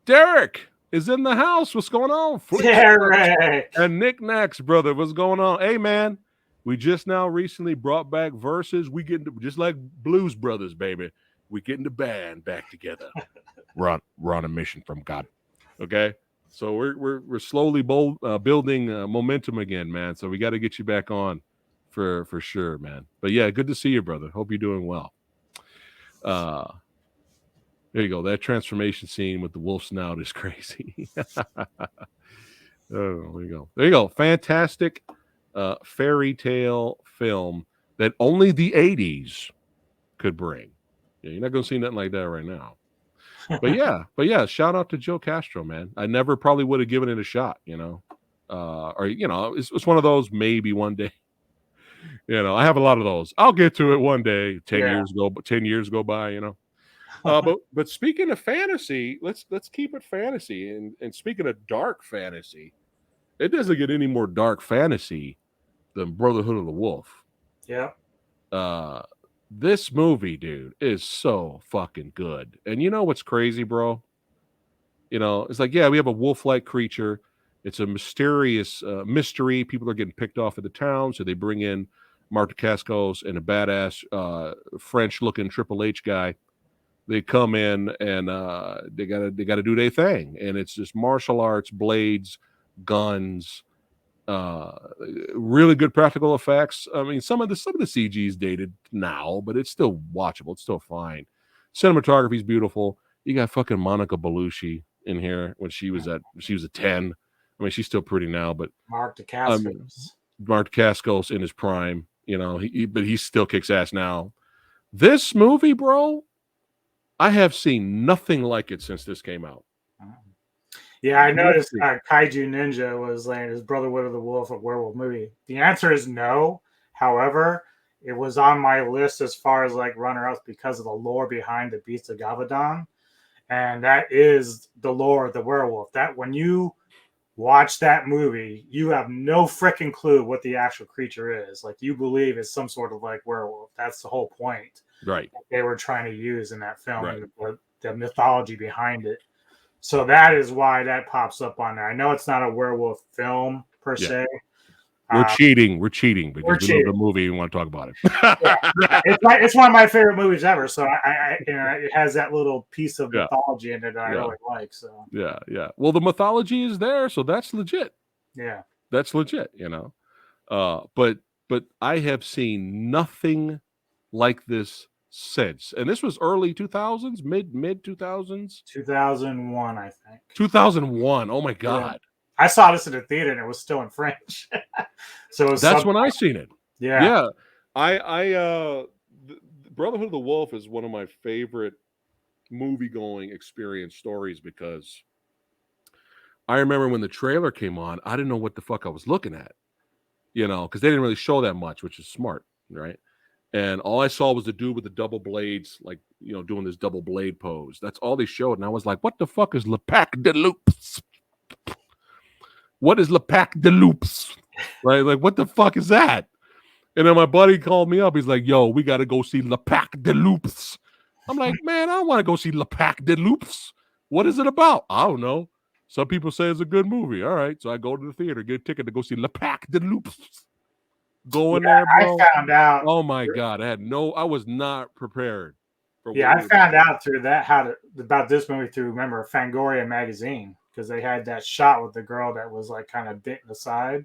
Derek is in the house. What's going on? Derek and Knickknacks, brother. What's going on? Hey man, we just now recently brought back Versus. We get just like Blues Brothers, baby. We getting the band back together. We're on a mission from God. Okay. So we're slowly building momentum again, man. So we got to get you back on for sure, man. But yeah, good to see you, brother. Hope you're doing well. There you go. That transformation scene with the wolf snout is crazy. Oh, there you go. Fantastic fairy tale film that only the 80s could bring. Yeah, you're not going to see nothing like that right now. But yeah, shout out to Joe Castro, man. I never probably would have given it a shot, it's one of those maybe one day. I have a lot of those. I'll get to it one day. 10 years go by, but speaking of fantasy, let's keep it fantasy. And speaking of dark fantasy, it doesn't get any more dark fantasy than Brotherhood of the Wolf. Yeah. This movie, dude, is so fucking good. And you know what's crazy, bro? It's like, yeah, we have a wolf-like creature. It's a mysterious mystery. People are getting picked off at the town, so they bring in Mark Dacascos and a badass French-looking Triple H guy. They come in and they gotta do their thing, and it's just martial arts, blades, guns. Really good practical effects. I mean, some of the CG is dated now, but it's still watchable. It's still fine. Cinematography is beautiful. You got fucking Monica Bellucci in here when she was a 10. I mean, she's still pretty now, but Mark Dacascos in his prime. But he still kicks ass now. This movie, bro, I have seen nothing like it since this came out. Yeah, I noticed Kaiju Ninja was like his Brotherhood of the Wolf, a werewolf movie. The answer is no. However, it was on my list as far as like runner-ups because of the lore behind the Beast of Gavadon. And that is the lore of the werewolf. That when you watch that movie, you have no freaking clue what the actual creature is. Like you believe it's some sort of like werewolf. That's the whole point. Right. That they were trying to use in that film, right. The mythology behind it. So that is why that pops up on there. I know it's not a werewolf film per se. We're cheating. We're cheating because we cheating. love the movie and want to talk about it. It's one of my favorite movies ever. So it has that little piece of mythology in it that I really like. So yeah. Well, the mythology is there, so that's legit. Yeah, that's legit. But I have seen nothing like this since, and this was early 2000s, mid 2000s, 2001, I think. 2001. Oh my god. I saw this in the theater and it was still in French. So that's when I seen it. Yeah. I Brotherhood of the Wolf is one of my favorite movie-going experience stories because I remember when the trailer came on, I didn't know what the fuck I was looking at, because they didn't really show that much, which is smart, right? And all I saw was the dude with the double blades, like, doing this double blade pose. That's all they showed. And I was like, what the fuck is Le Pac de Loops? What is Le Pac de Loops? Right? Like, what the fuck is that? And then my buddy called me up. He's like, yo, we got to go see Le Pac de Loops. I'm like, man, I don't want to go see Le Pac de Loops. What is it about? I don't know. Some people say it's a good movie. All right. So I go to the theater, get a ticket to go see Le Pac de Loops. Going there, bro. I found out. Oh my god, I was not prepared. I found out through that about this movie through, remember, Fangoria magazine, because they had that shot with the girl that was like kind of bit in the side.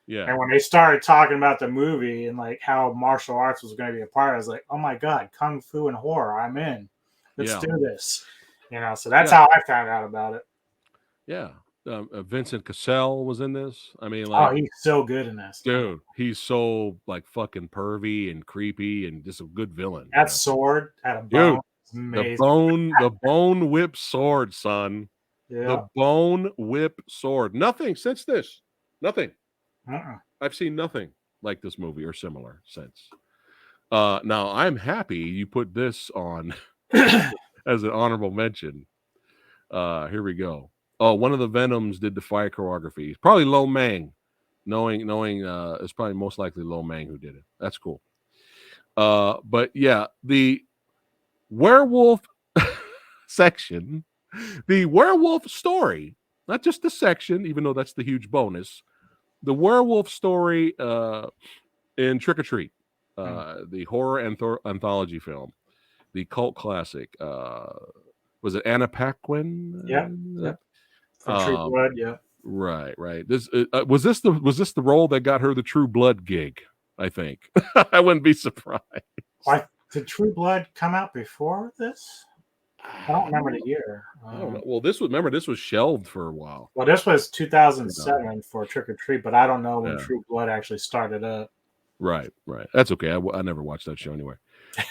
Yeah. And when they started talking about the movie and like how martial arts was going to be a part, I was like, oh my god, kung fu and horror, I'm in. Let's do this. So that's how I found out about it. Yeah. Vincent Cassell was in this. I mean, he's so good in this, dude. He's so like fucking pervy and creepy and just a good villain. That sword at a bone, dude, the bone whip sword, son. Yeah. The bone whip sword. Nothing since this. Nothing. I've seen nothing like this movie or similar since. Now I'm happy you put this on as an honorable mention. Here we go. Oh, one of the Venoms did the fight choreography. Probably Lo Mang. Knowing it's probably most likely Lo Mang who did it. That's cool. But yeah, the werewolf section, the werewolf story, not just the section, even though that's the huge bonus. The werewolf story in Trick or Treat, the horror anthology film, the cult classic. Was it Anna Paquin? Yeah. From True Blood, yeah. Right. This was this the role that got her the True Blood gig? I think. I wouldn't be surprised. Did True Blood come out before this? I don't remember the year. I don't know. Well, this was shelved for a while. Well, this was 2007 for Trick or Treat, but I don't know when True Blood actually started up. Right. That's okay. I never watched that show anyway.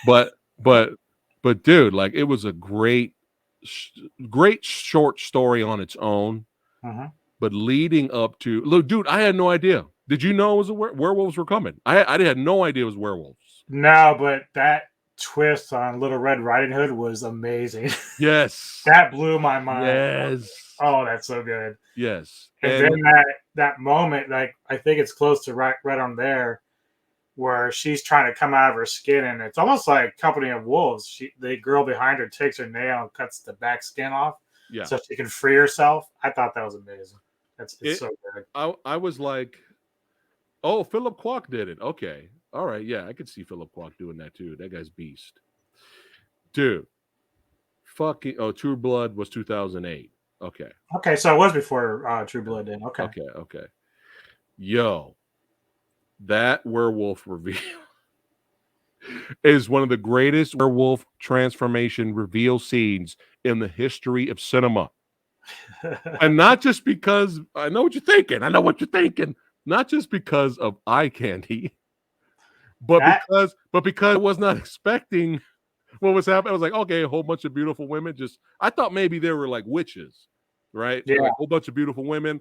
But dude, like, it was a great short story on its own. But leading up to, look, dude, I had no idea. Did you know it was werewolves were coming? I had no idea it was werewolves. No, but that twist on Little Red Riding Hood was amazing. Yes. That blew my mind. Yes. Oh, that's so good. Yes. And then that moment, like, I think it's close to right on there, where she's trying to come out of her skin, and it's almost like Company of Wolves. The girl behind her takes her nail and cuts the back skin off, so she can free herself. I thought that was amazing. It's so good. I was like, oh, Philip Kwok did it. Okay. All right. Yeah, I could see Philip Kwok doing that too. That guy's beast. Dude. Fucking, True Blood was 2008. Okay. Okay, so it was before True Blood then. Okay. Okay. Yo, that werewolf reveal is one of the greatest werewolf transformation reveal scenes in the history of cinema. And not just because I know what you're thinking. Not just because of eye candy, but because I was not expecting what was happening. I was like, okay, a whole bunch of beautiful women. I thought maybe they were like witches, right? Yeah. Like a whole bunch of beautiful women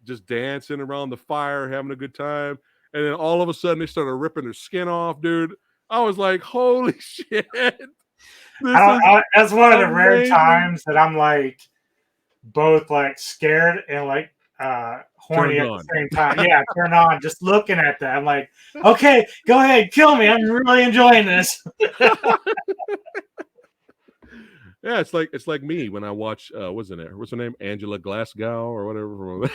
just dancing around the fire, having a good time. And then all of a sudden they started ripping their skin off, dude. I was like, holy shit. That's one of the rare times that I'm like both like scared and like horny at the same time. Yeah, turn on. Just looking at that, I'm like, okay, go ahead, kill me. I'm really enjoying this. Yeah, it's like me when I watch what's her name? Angela Glasgow or whatever.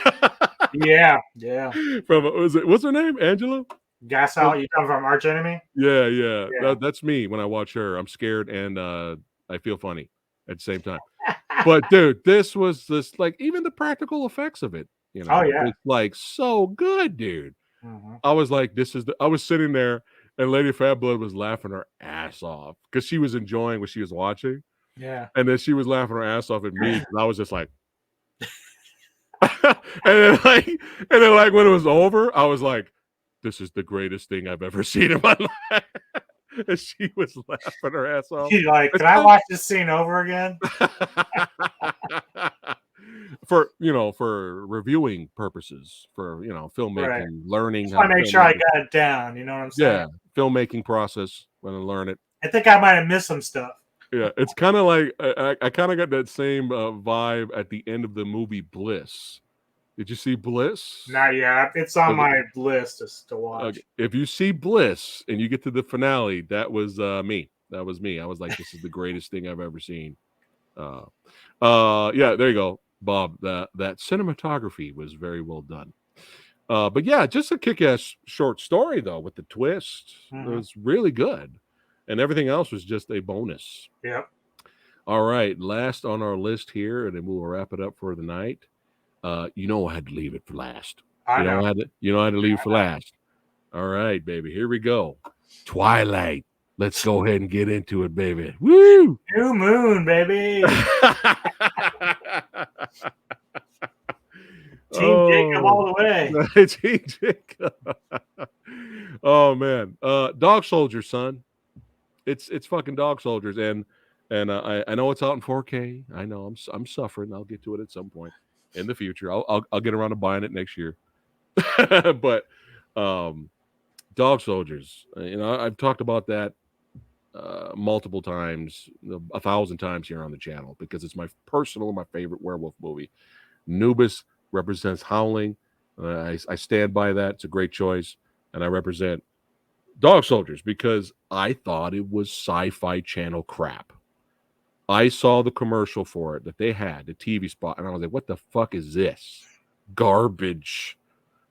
Yeah, yeah. From what's her name? Angela? Gas out. You come from Arch Enemy. Yeah, yeah. Yeah. That's me when I watch her. I'm scared and I feel funny at the same time. But dude, this was just like even the practical effects of it, Oh yeah. it's like so good, dude. Mhm. I was like, I was sitting there and Lady Fat Blood was laughing her ass off because she was enjoying what she was watching. Yeah. And then she was laughing her ass off at me because I was just like, and then when it was over, I was like, this is the greatest thing I've ever seen in my life. And she was laughing her ass off. He's like, can I watch this scene over again? for reviewing purposes, for filmmaking, Right. learning Just how want to to make sure I filmmaking. got it down. You know what I'm saying? Yeah, filmmaking process when I learn it. I think I might have missed some stuff. Yeah, it's kind of like I kind of got that same vibe at the end of the movie Bliss. Did you see Bliss? Not yet. It's on Okay. my list to watch. Okay. If you see Bliss and you get to the finale, that was me. That was me. I was like, this is the greatest thing I've ever seen. Yeah, there you go, Bob. That cinematography was very well done. But yeah, just a kick-ass short story though, with the twist. It was really good, and everything else was just a bonus. Yep. All right, last on our list here, and then we'll wrap it up for the night. I had to leave it for last. I know. I had to leave it for last. All right, baby, here we go. Twilight. Let's go ahead and get into it, baby. Woo! New Moon, baby. Team Jacob all the way. Team Jacob. Oh man, Dog Soldiers, son. It's fucking Dog Soldiers, and I know it's out in 4K. I know I'm suffering. I'll get to it at some point in the future. I'll get around to buying it next year. But Dog Soldiers, I've talked about that multiple times, 1,000 times here on the channel because it's my favorite werewolf movie. Nubis represents Howling. I stand by that. It's a great choice, and I represent Dog Soldiers because I thought it was Sci-Fi Channel crap. I saw the commercial for it that they had, the TV spot, and I was like, what the fuck is this? Garbage.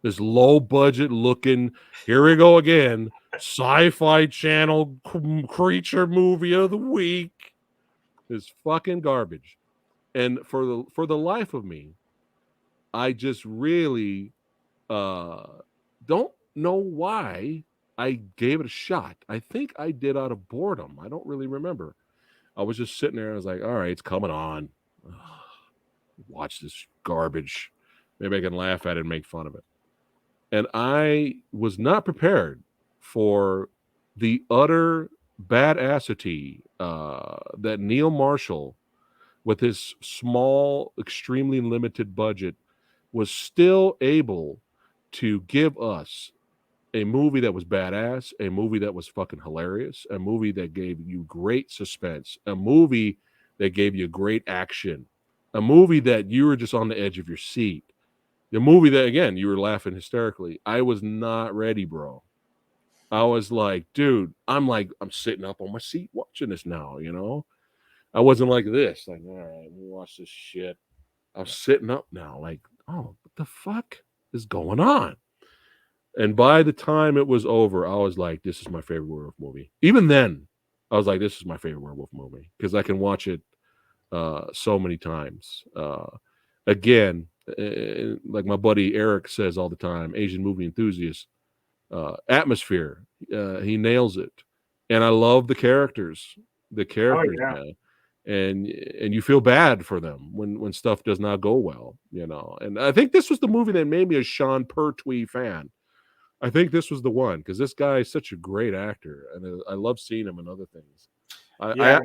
This low budget looking, here we go again, Sci-Fi Channel creature movie of the week is fucking garbage. And for the life of me, I just really don't know why I gave it a shot. I think I did out of boredom. I don't really remember. I was just sitting there. I was like, all right, it's coming on. Watch this garbage. Maybe I can laugh at it and make fun of it. And I was not prepared for the utter badassity that Neil Marshall, with his small, extremely limited budget, was still able to give us a movie that was badass, a movie that was fucking hilarious, a movie that gave you great suspense, a movie that gave you great action, a movie that you were just on the edge of your seat. The movie that, again, you were laughing hysterically. I was not ready, bro. I was like, dude, I'm sitting up on my seat watching this now, I wasn't like this. Like, all right, let me watch this shit. I was sitting up now, like, oh, what the fuck is going on? And by the time it was over, I was like, this is my favorite werewolf movie. Even then, I was like, this is my favorite werewolf movie because I can watch it so many times. Again, like my buddy Eric says all the time, Asian movie enthusiast, atmosphere. He nails it. And I love the characters. Man. And you feel bad for them when stuff does not go well, And I think this was the movie that made me a Sean Pertwee fan. I think this was the one because this guy is such a great actor, and I love seeing him in other things. I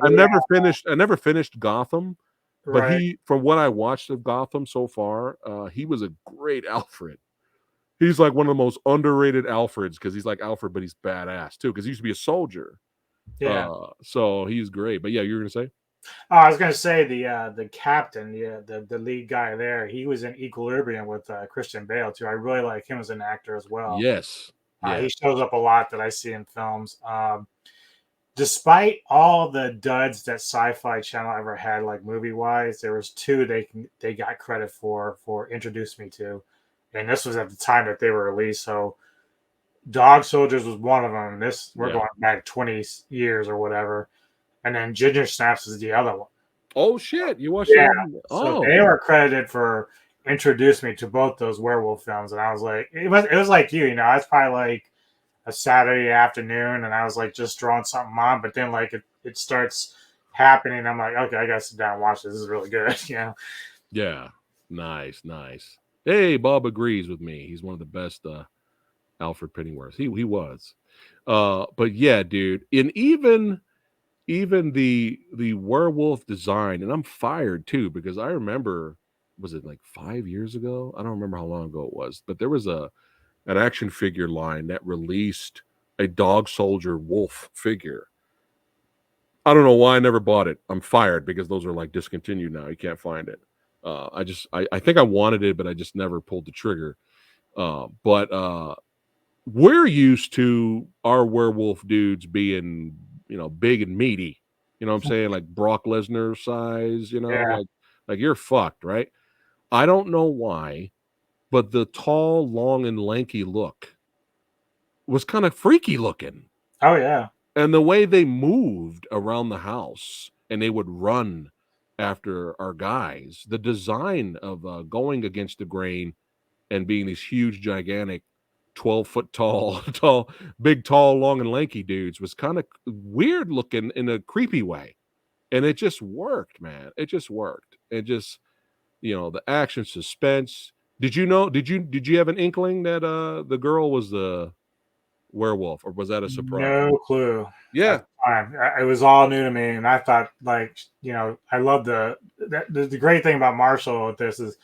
never finished Gotham, but from what I watched of Gotham so far, he was a great Alfred. He's like one of the most underrated Alfreds because he's like Alfred, but he's badass too because he used to be a soldier. Yeah. So he's great. But yeah, you were gonna say? Oh, I was gonna say the captain, the lead guy there. He was in Equilibrium with Christian Bale too. I really like him as an actor as well. Yes. He shows up a lot that I see in films. Despite all the duds that Sci-Fi Channel ever had, like movie wise, there was two they got credit for introduced me to. and this was at the time that they were released. So Dog Soldiers was one of them. We're going back 20 years or whatever, and then Ginger Snaps is the other one. Oh shit! You watched Yeah. that? So they were credited for introducing me to both those werewolf films, and I was like, it was like you know, I was probably like a Saturday afternoon, and I was like just drawing something on, but then like it starts happening. I'm like, okay, I gotta sit down and watch this. This is really good. Yeah. Yeah. Nice. Hey, Bob agrees with me. He's one of the best Alfred Pennyworth. He was. But yeah, dude, and even the werewolf design, and I'm fired too, because I remember, was it like 5 years ago? I don't remember how long ago it was, but there was an action figure line that released a Dog Soldier wolf figure. I don't know why I never bought it. I'm fired because those are like discontinued now. You can't find it. I think I wanted it, but I just never pulled the trigger. But we're used to our werewolf dudes being, big and meaty. You know what I'm saying? Like Brock Lesnar size, Yeah. like you're fucked, right? I don't know why, but the tall, long, and lanky look was kind of freaky looking. Oh yeah. And the way they moved around the house and they would run after our guys, the design of going against the grain and being these huge, gigantic, 12-foot tall, big, tall, long, and lanky dudes was kind of weird looking in a creepy way. And it just worked, man. It just worked. It just, the action, suspense. Did you have an inkling that the girl was the werewolf, or was that a surprise? No clue. Yeah. It was all new to me, and I thought, like, I love the great thing about Marshall with this is,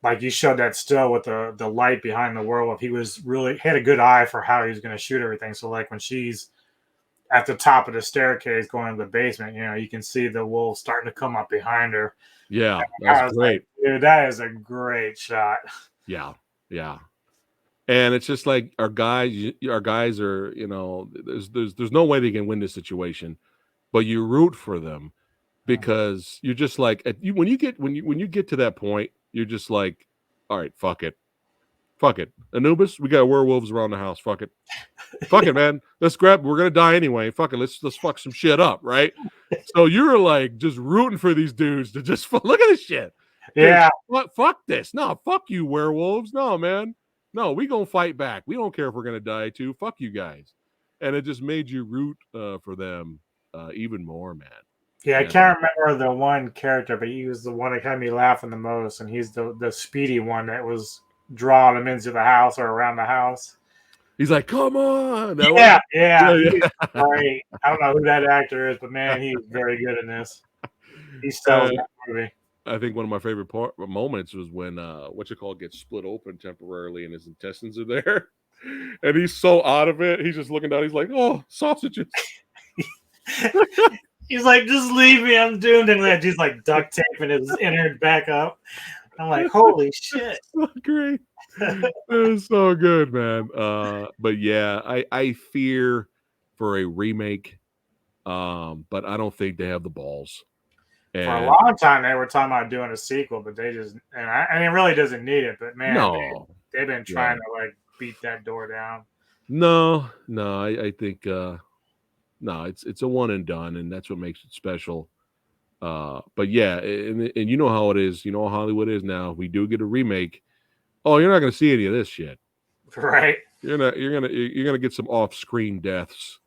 like, you showed that still with the light behind the werewolf. He was really had a good eye for how he was going to shoot everything. So, like, when she's at the top of the staircase going to the basement, you can see the wolf starting to come up behind her. Yeah, that's great. Like, dude, that is a great shot. Yeah. And it's just like our guys are, there's no way they can win this situation, but you root for them because you're just like, when you get to that point, you're just like, all right, fuck it. Anubis, we got werewolves around the house. Fuck it, man. We're gonna die anyway. Fuck it. Let's fuck some shit up, right? So you're like just rooting for these dudes to just look at this shit. Yeah. Fuck this. No, fuck you, werewolves. No, man. No, we gonna fight back. We don't care if we're gonna die too. Fuck you guys. And it just made you root for them even more, man. Yeah, I can't remember the one character, but he was the one that had me laughing the most, and he's the speedy one that was drawing them into the house or around the house. He's like, come on. Yeah. Great. I don't know who that actor is, but man, he's very good in this. He sells that movie. I think one of my favorite moments was when gets split open temporarily and his intestines are there. And he's so out of it. He's just looking down. He's like, oh, sausages. He's like, just leave me. I'm doomed. And he's like duct taping his innard back up. I'm like, holy shit. So great. It's so good, man. But yeah, I fear for a remake. But I don't think they have the balls. For a long time, they were talking about doing a sequel, but they just and it really doesn't need it. But man, they've been trying to like beat that door down. No, I think no, it's a one and done, and that's what makes it special. But yeah, and you know how it is. You know how Hollywood is now. We do get a remake. Oh, you're not going to see any of this shit, right? You're gonna get some off-screen deaths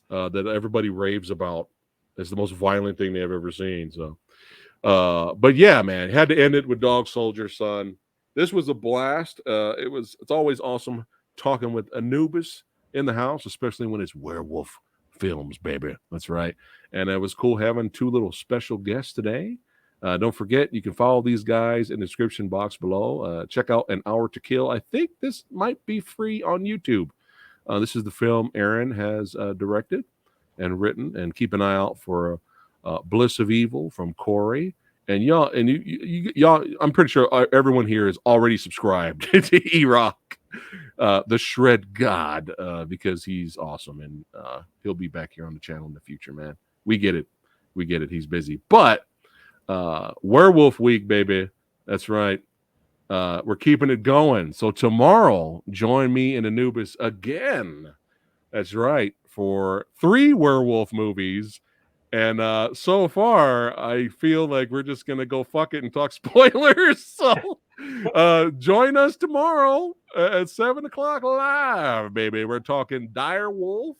that everybody raves about. It's the most violent thing they've ever seen. So, but yeah, man, had to end it with Dog Soldier, son. This was a blast. It's always awesome talking with Anubis in the house, especially when it's werewolf films, baby. That's right. And it was cool having two little special guests today. Don't forget, you can follow these guys in the description box below. Check out An Hour to Kill. I think this might be free on YouTube. This is the film Aaron has directed and written, and keep an eye out for Bliss of Evil from Corey. And y'all, I'm pretty sure everyone here is already subscribed to E-Rock, the Shred God, because he's awesome, and he'll be back here on the channel in the future, man. We get it. He's busy, but Werewolf Week, baby. That's right. We're keeping it going. So tomorrow, join me and Anubis again. That's right, for 3 werewolf movies. And so far, I feel like we're just going to go fuck it and talk spoilers. So join us tomorrow at 7 o'clock live, baby. We're talking Dire Wolf,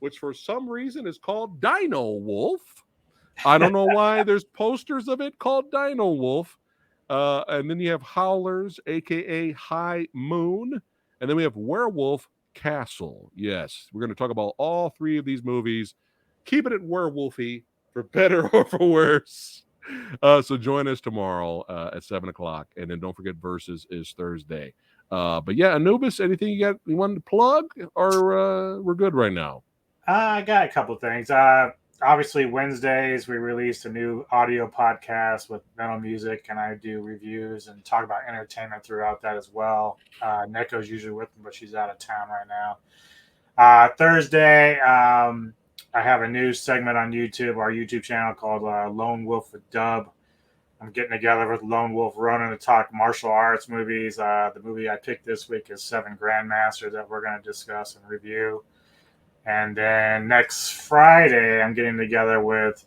which for some reason is called Dino Wolf. I don't know why there's posters of it called Dino Wolf. And then you have Howlers, a.k.a. High Moon. And then we have Werewolf Castle. Yes, we're going to talk about all 3 of these movies. Keeping it werewolfy for better or for worse. So join us tomorrow at 7 o'clock. And then don't forget Versus is Thursday. But yeah, Anubis, anything you wanted to plug? Or we're good right now? I got a couple things. Obviously, Wednesdays, we released a new audio podcast with metal music, and I do reviews and talk about entertainment throughout that as well. Neko's usually with me, but she's out of town right now. Thursday, I have a new segment on YouTube, our YouTube channel called Lone Wolf with Dub. I'm getting together with Lone Wolf Ronan to talk martial arts movies. The movie I picked this week is 7 Grandmasters that we're going to discuss and review. And then next Friday, I'm getting together with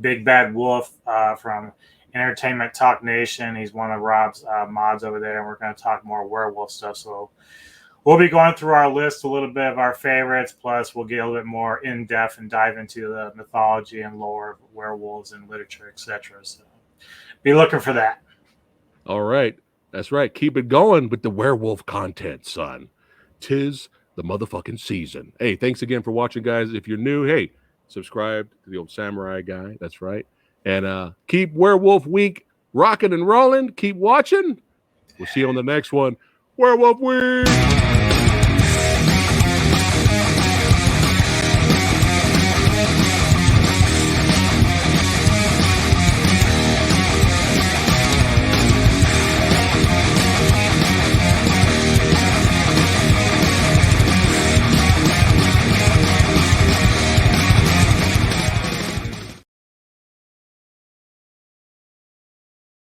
Big Bad Wolf from Entertainment Talk Nation. He's one of Rob's mods over there, and we're going to talk more werewolf stuff. So we'll be going through our list, a little bit of our favorites, plus we'll get a little bit more in-depth and dive into the mythology and lore of werewolves and literature, etc. So be looking for that. All right. That's right. Keep it going with the werewolf content, son. 'Tis the motherfucking season. Hey, thanks again for watching, guys. If you're new, hey, subscribe to the old Samurai Guy. That's right. And keep Werewolf Week rocking and rolling. Keep watching. We'll see you on the next one. Werewolf Week.